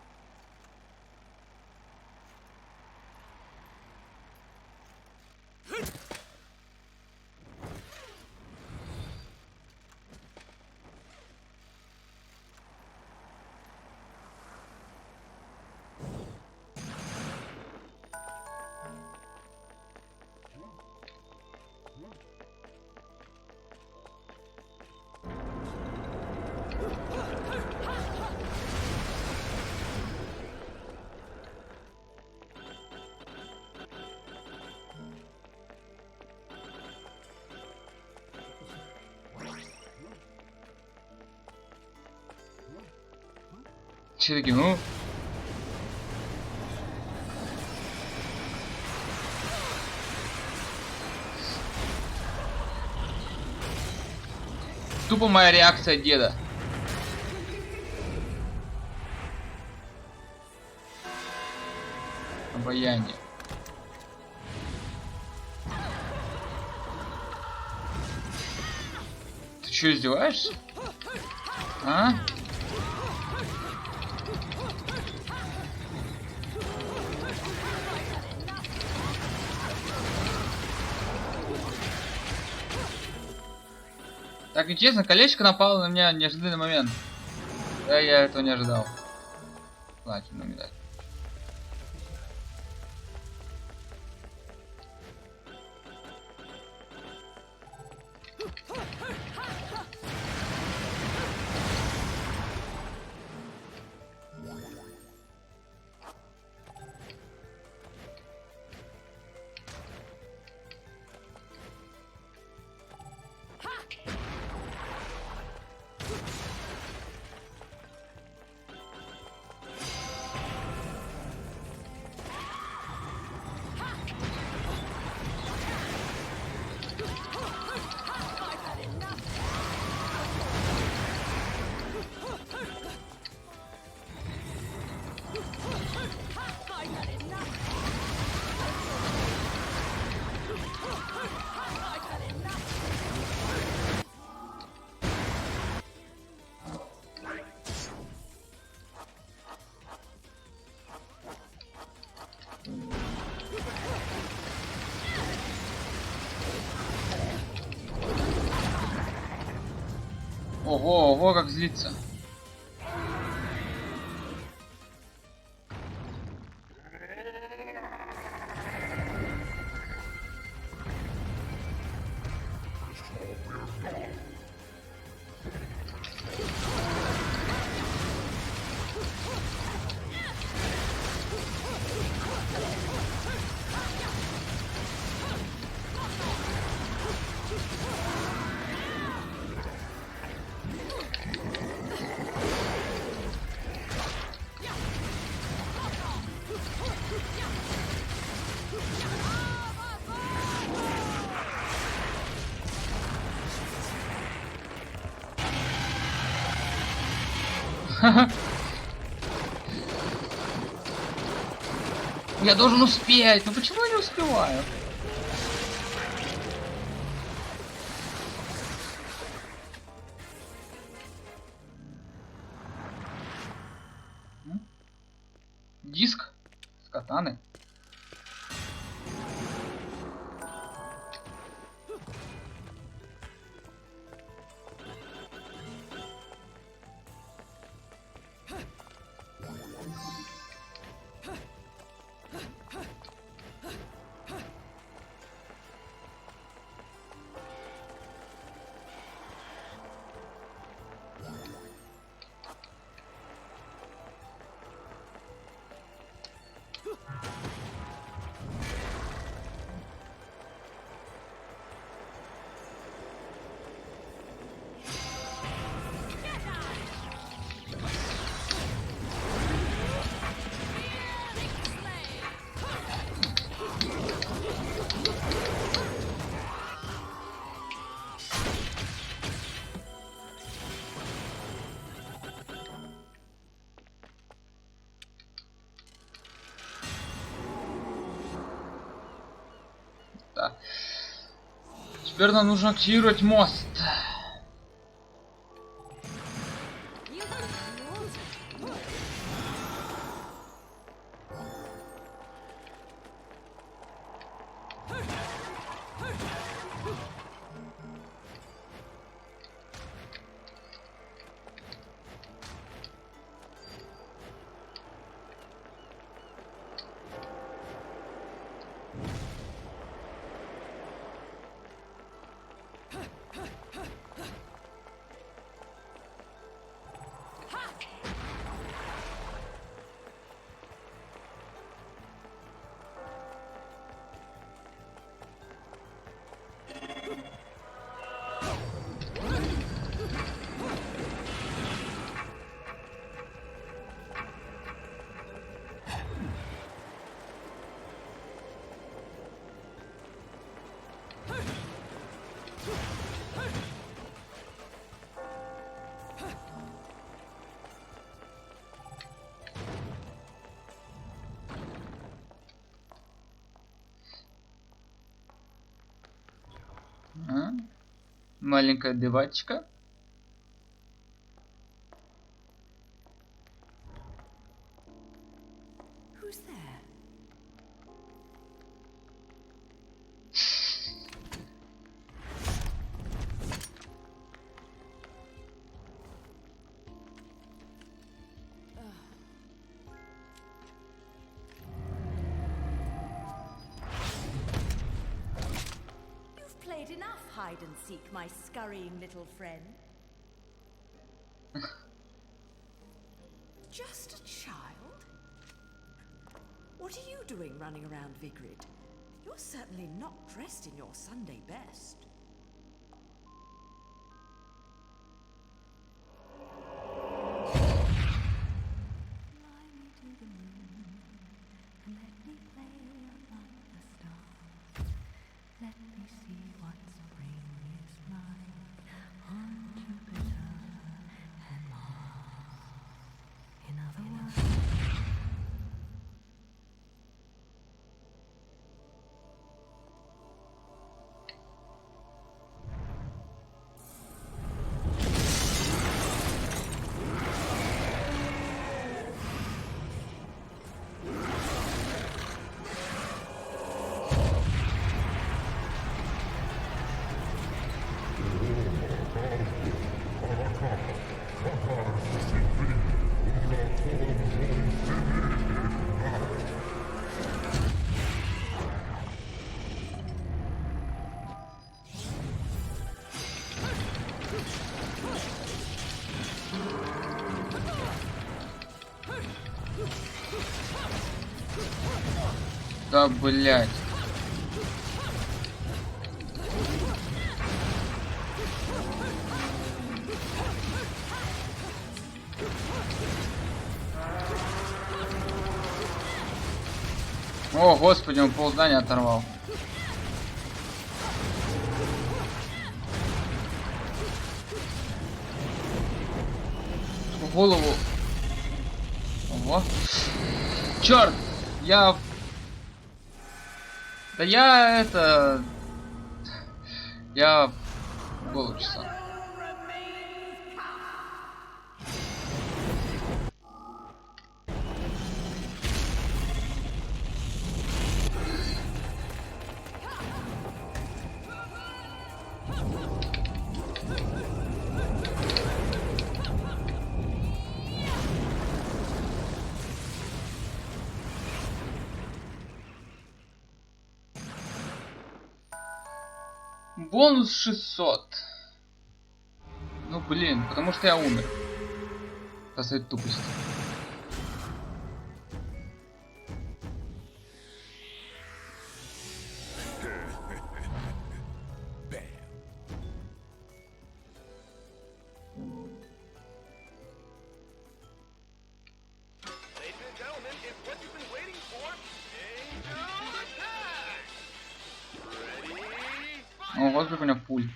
Все таки, ну... Тупо моя реакция деда. Обаяние. Ты что, издеваешься? А? Так, нечестно, колечко напало на меня в неожиданный момент. Да, я этого не ожидал. Платину медаль. Ого, ого, как злится. Я должен успеть. Ну почему я не успеваю? Диск с катаны. Да. Теперь нам нужно активировать мост. Маленькая девочка. Who's there? You've played enough hide and seek, my scurrying little friend. Just a child? What are you doing running around Vigrid? You're certainly not dressed in your Sunday best. Fly me to the moon and let me play among the stars. Let me see what spring is like on Jupiter and Mars. In other words, Да, блядь. О, господи, он полздания оторвал. В голову. Ого. Черт! Я... Да я это... Я... голову чесал. Бонус 600. Ну блин, потому что я умер. По своей тупости. О, вот как у меня пуль.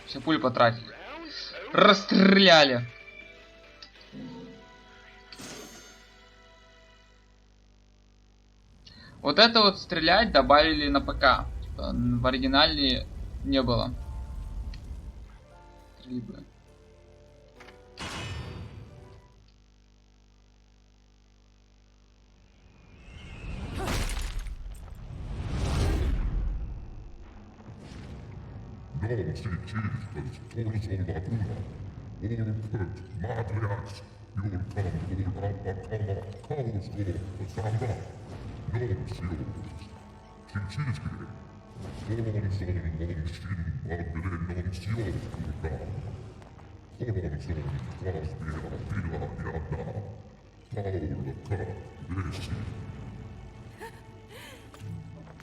Все пули потратили. Расстреляли. Вот это вот стрелять добавили на ПК. Типа, в оригинале не было. Стрельбы.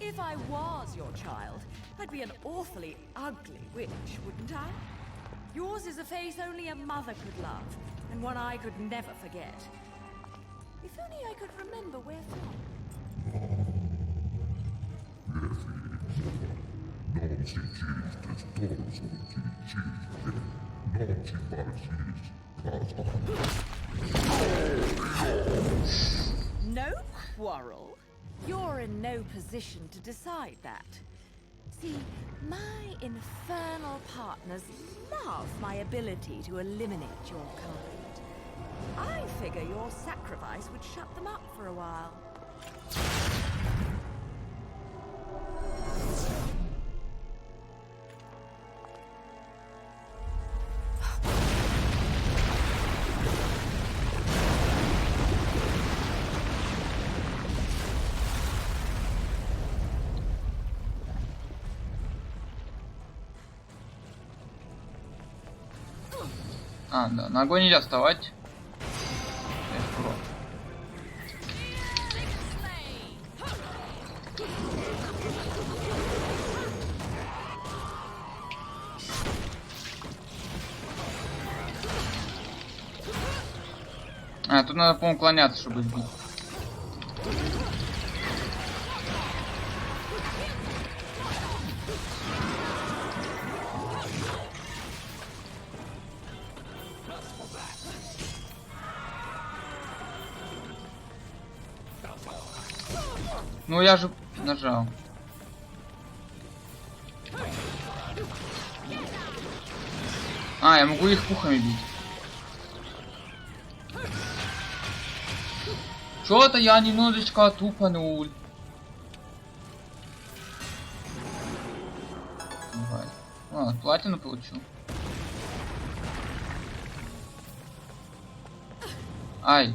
If I was your child, I'd be an awfully ugly witch, wouldn't I? Yours is a face only a mother could love, and one I could never forget. If only I could remember where from. No quarrel? You're in no position to decide that. See, my infernal partners love my ability to eliminate your kind. I figure your sacrifice would shut them up for a while. А, да, на огонь нельзя вставать. А, тут надо, по-моему, уклоняться, чтобы сбить. Ну я же нажал. А, я могу их пухами бить. Что-то я немножечко тупанул. Давай. Ладно, платину получу. Ай.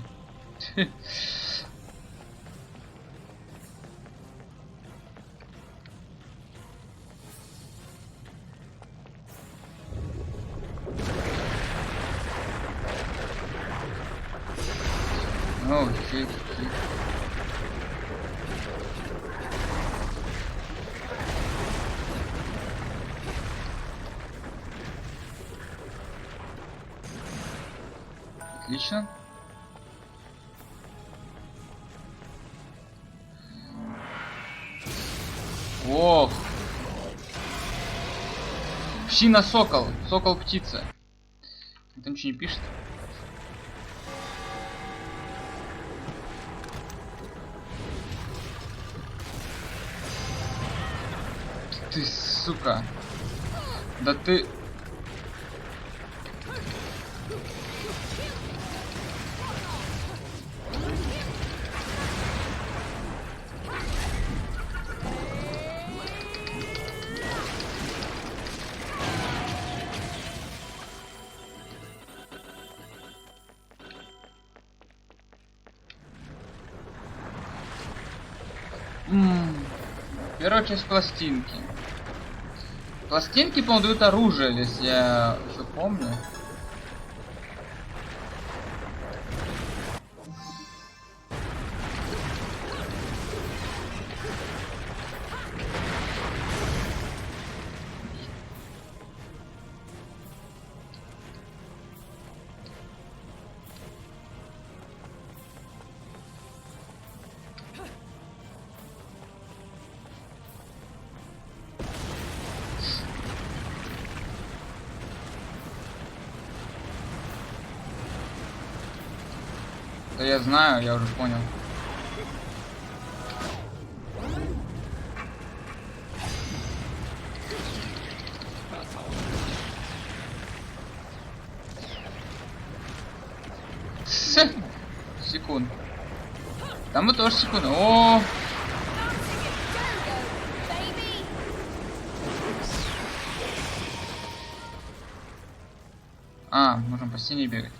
Ну, хит. Отлично. Ох. Псина сокол. Сокол птица. Там ничего не пишет. Ты, сука. Да ты... Первая часть пластинки. Пластинки, по-моему, дают оружие, если я еще помню. Да я знаю, я уже понял. Секунд. Там мы тоже секунду. О! А, можем по стене бегать.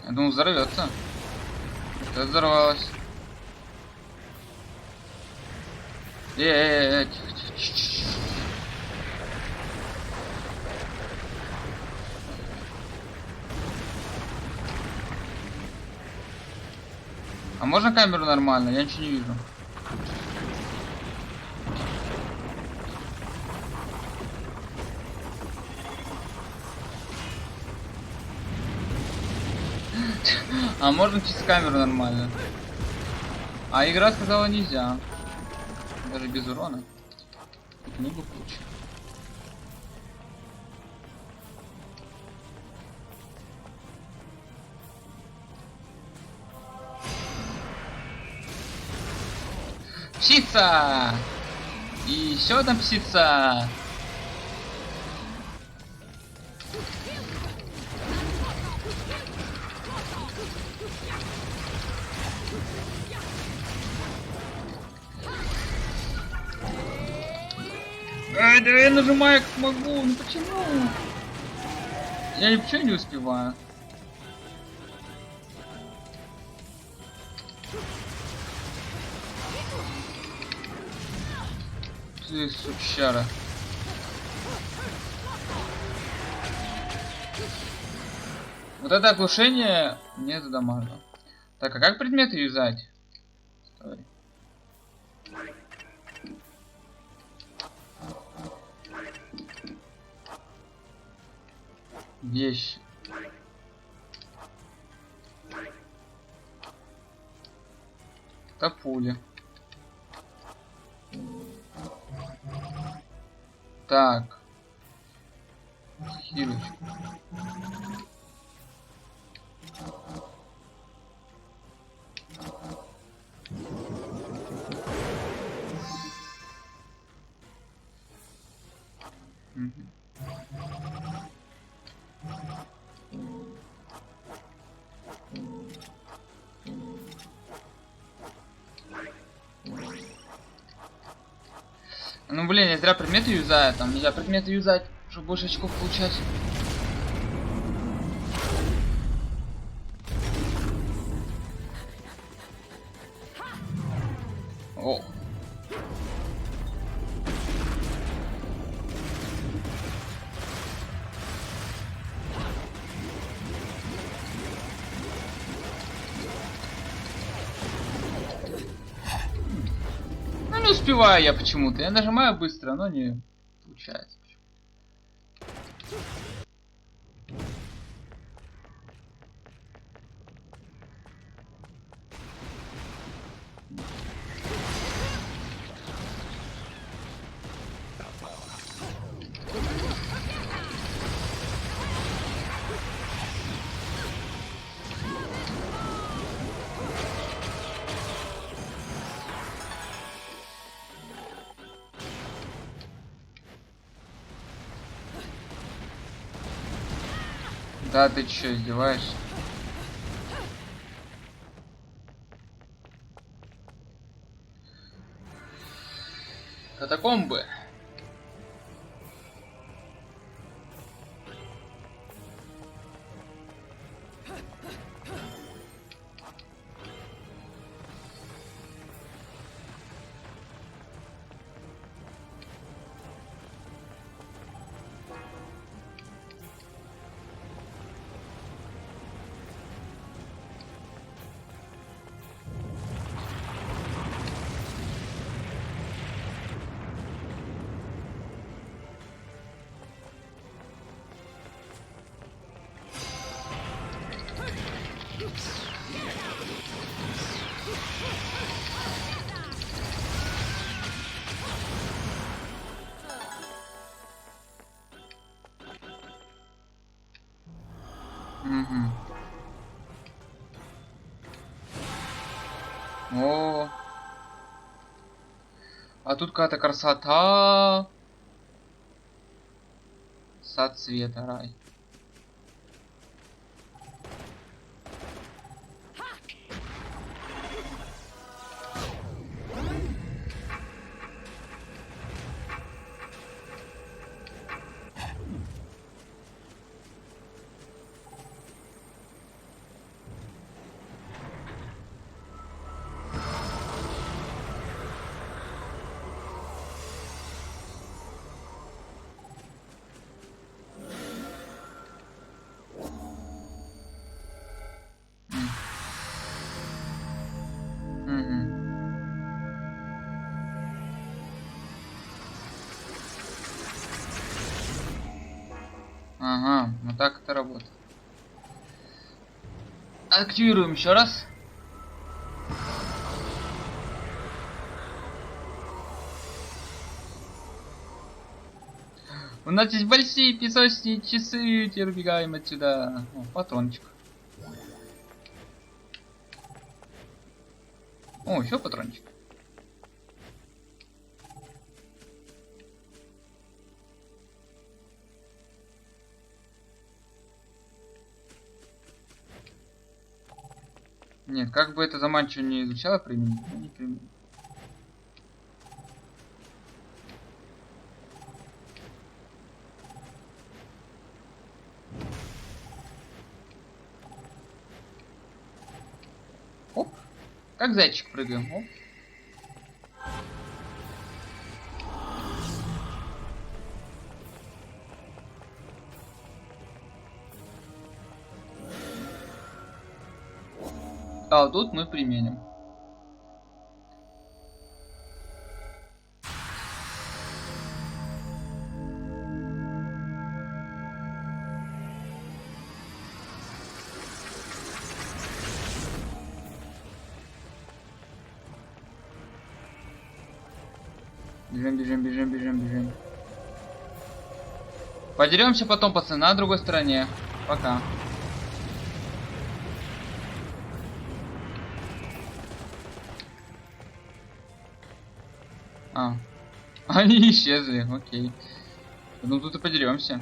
Я думал, взорвется. Это взорвалось. Тихо, тихо. А можно камеру нормально? Я ничего не вижу. А можно через камеру нормально? А игра сказала нельзя. Даже без урона. Книгу получу. Птица! И еще одна птица! Ай, да я нажимаю как могу, ну почему? Я ничего не успеваю. Ты сучара. Вот это оглушение мне задамажило. Так, а как предметы юзать? Стой. Вещи. Это пуля. Так. Хилочку. Мгм. Ну блин, я зря предметы юзаю, там нельзя предметы юзать, чтобы больше очков получать. О. Ну не успеваю я почему-то. Я нажимаю быстро, но не получается. Да, ты чё, издеваешься? Катакомбы. Угу. О. А тут какая-то красота. Сад света, рай. Ага, вот так это работает. Активируем еще раз. У нас есть большие песочные часы, теперь убегаем отсюда. О, патрончик. О, еще патрончик. Нет, как бы это заманчиво не изучало применить, но не применить. Оп, как зайчик прыгаем. Оп. А вот тут мы применим. Бежим, бежим, бежим, бежим, бежим. Подеремся потом, пацаны, на другой стороне. Пока. А. Они исчезли, окей. Ну тут и подеремся.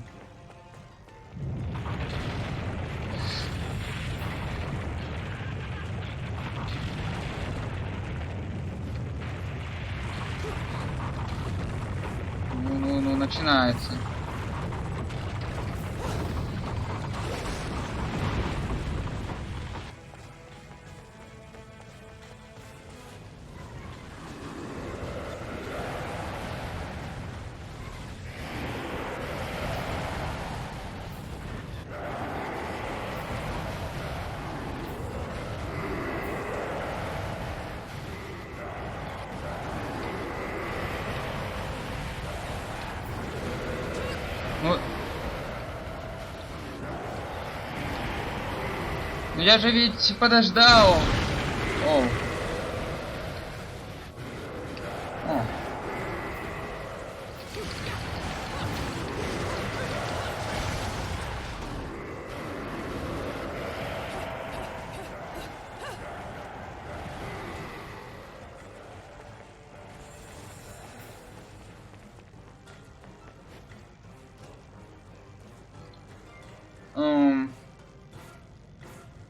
Ну, начинается. Ну я же ведь подождал. О.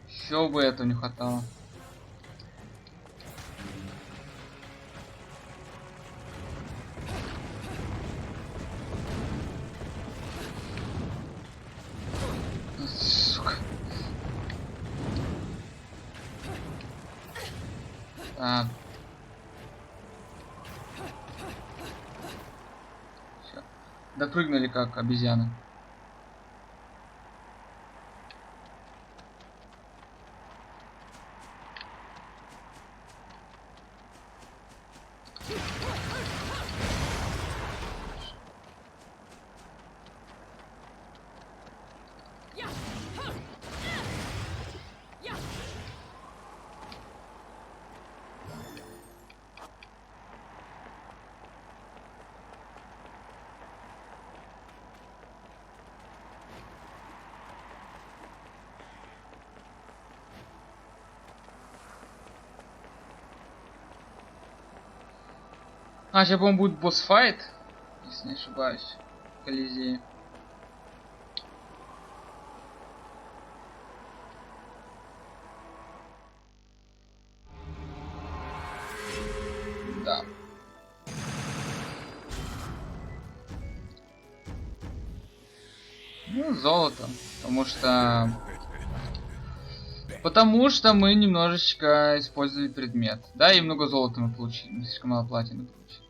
Еще бы этого не хватало. Сука. Так. Всё. Допрыгнули как обезьяны. А, сейчас, по-моему, будет босс-файт, если не ошибаюсь, в Колизее. Да. Ну, золото, потому что мы немножечко использовали предмет. Да, и много золота мы получили, мы слишком мало платины получили.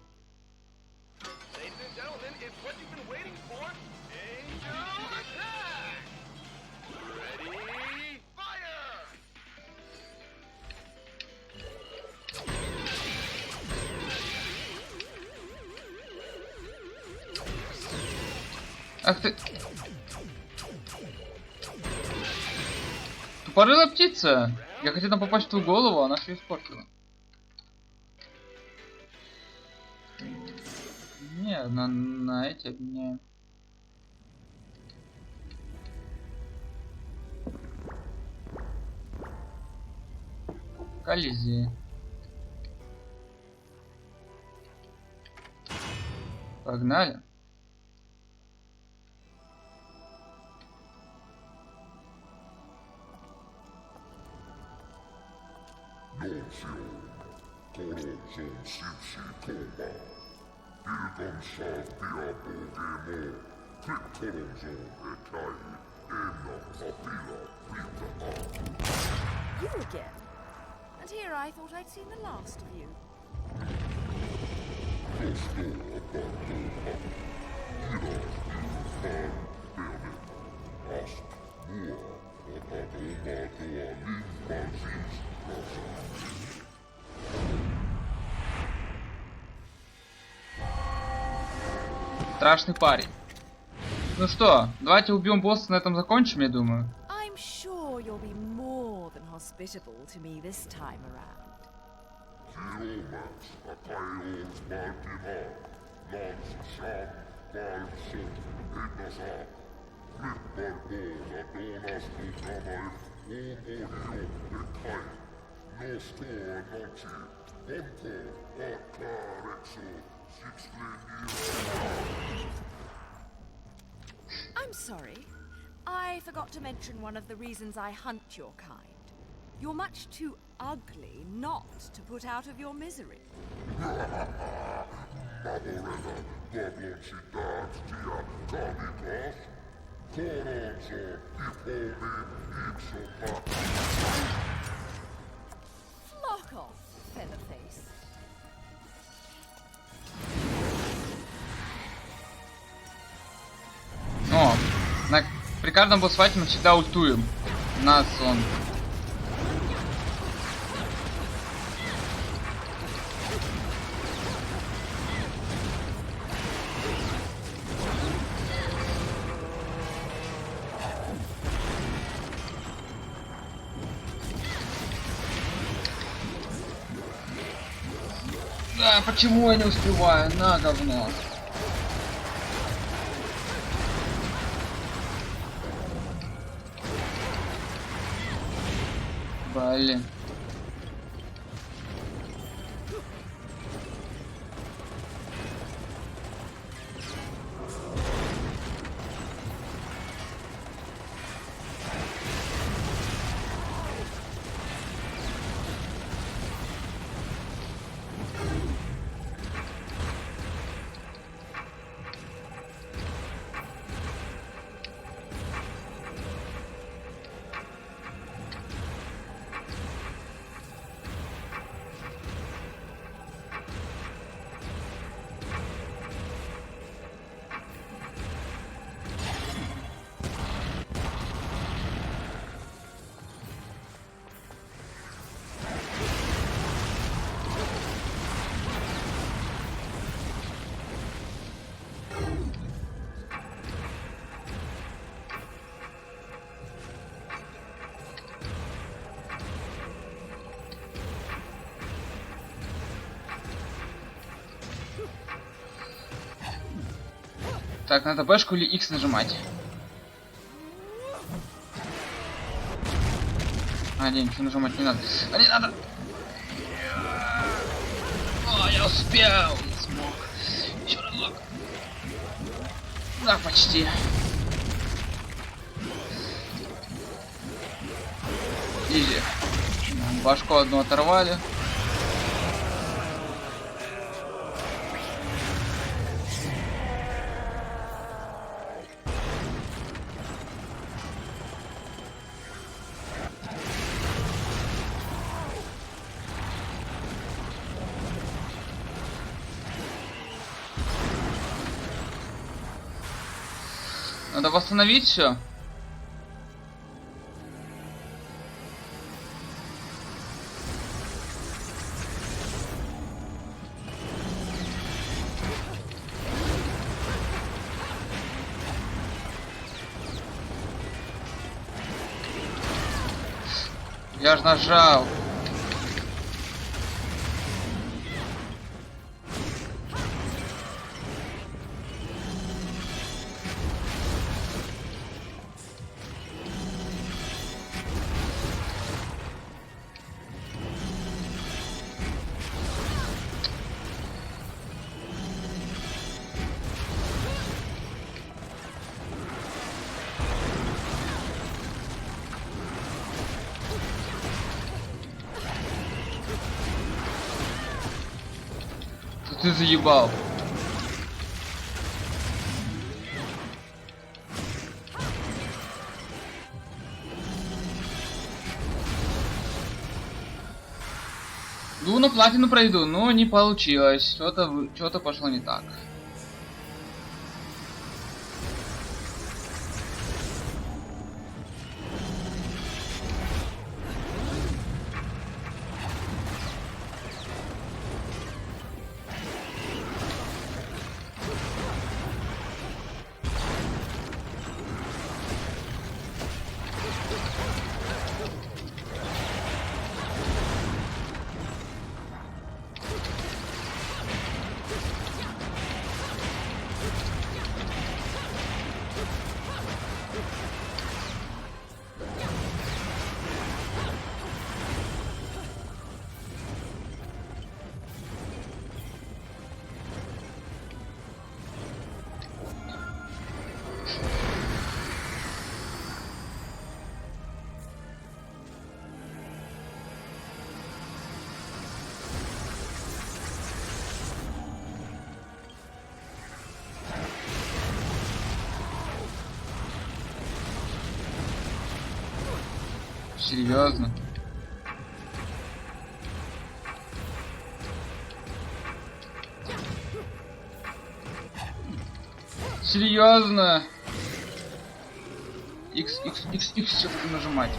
Ах ты... Тупорылая птица! Я хотел там попасть в твою голову, она все испортила. Не, на эти обменяем. Колизей. Погнали. You again? And here I thought I'd seen the last of you. Страшный парень. Ну что, давайте убьем босса, на этом закончим, я думаю. I'm sure you'll be more than hospitable to me this time around. I'm sorry. I forgot to mention one of the reasons I hunt your kind. You're much too ugly not to put out of your misery. Flock off, Featherface. О, при каждом босс-файте мы всегда ультуем. Нас он... Да, почему я не успеваю? На, говно. Блин. Так, надо бэшку или X нажимать? А, не, ничего нажимать не надо. А, не надо! О, я успел! Не смог. Еще разок. Да, почти. Изи. Башку одну оторвали. Надо восстановить все. Я ж нажал. Ты заебал. Ну, на платину пройду, но не получилось. Что-то пошло не так. Серьезно? Серьезно? X что-то нажимать.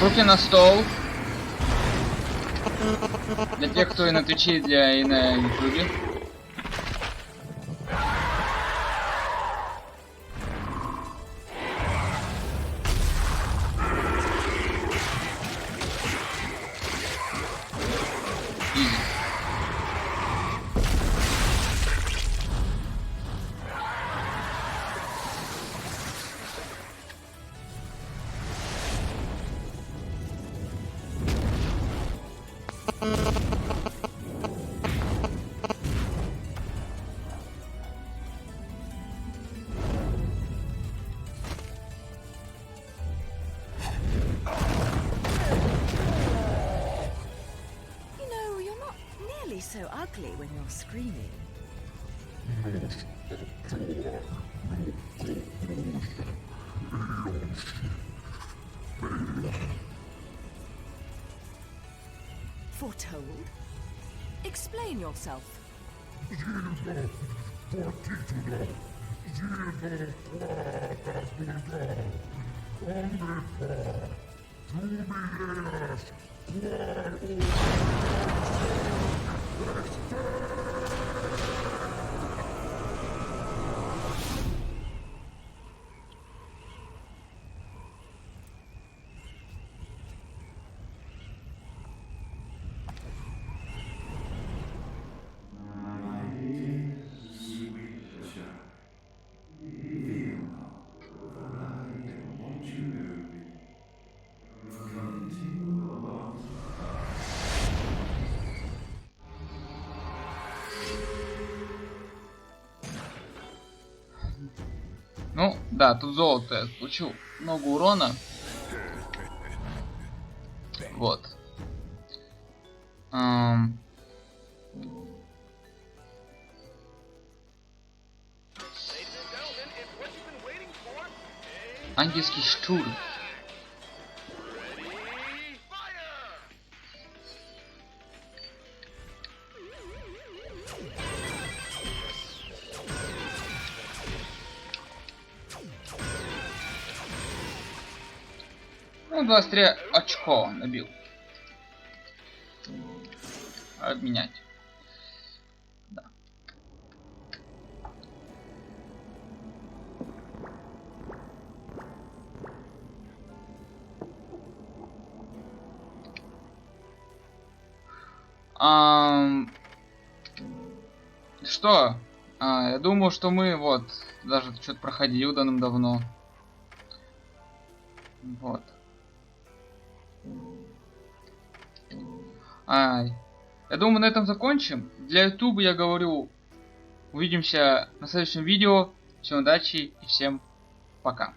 Руки на стол. Для тех, кто и на Твиче, и на Ютубе. So ugly when you're screaming. Foretold? Explain yourself. Ну, да, тут золото я получил много урона. Вот. Ангельский штурм. Ну, 23 очко набил. Обменять. Да. Что? Я думаю, что мы вот даже что-то проходил давным-давно. Вот. Я думаю, на этом закончим. Для YouTube я говорю, увидимся на следующем видео. Всем удачи и всем пока.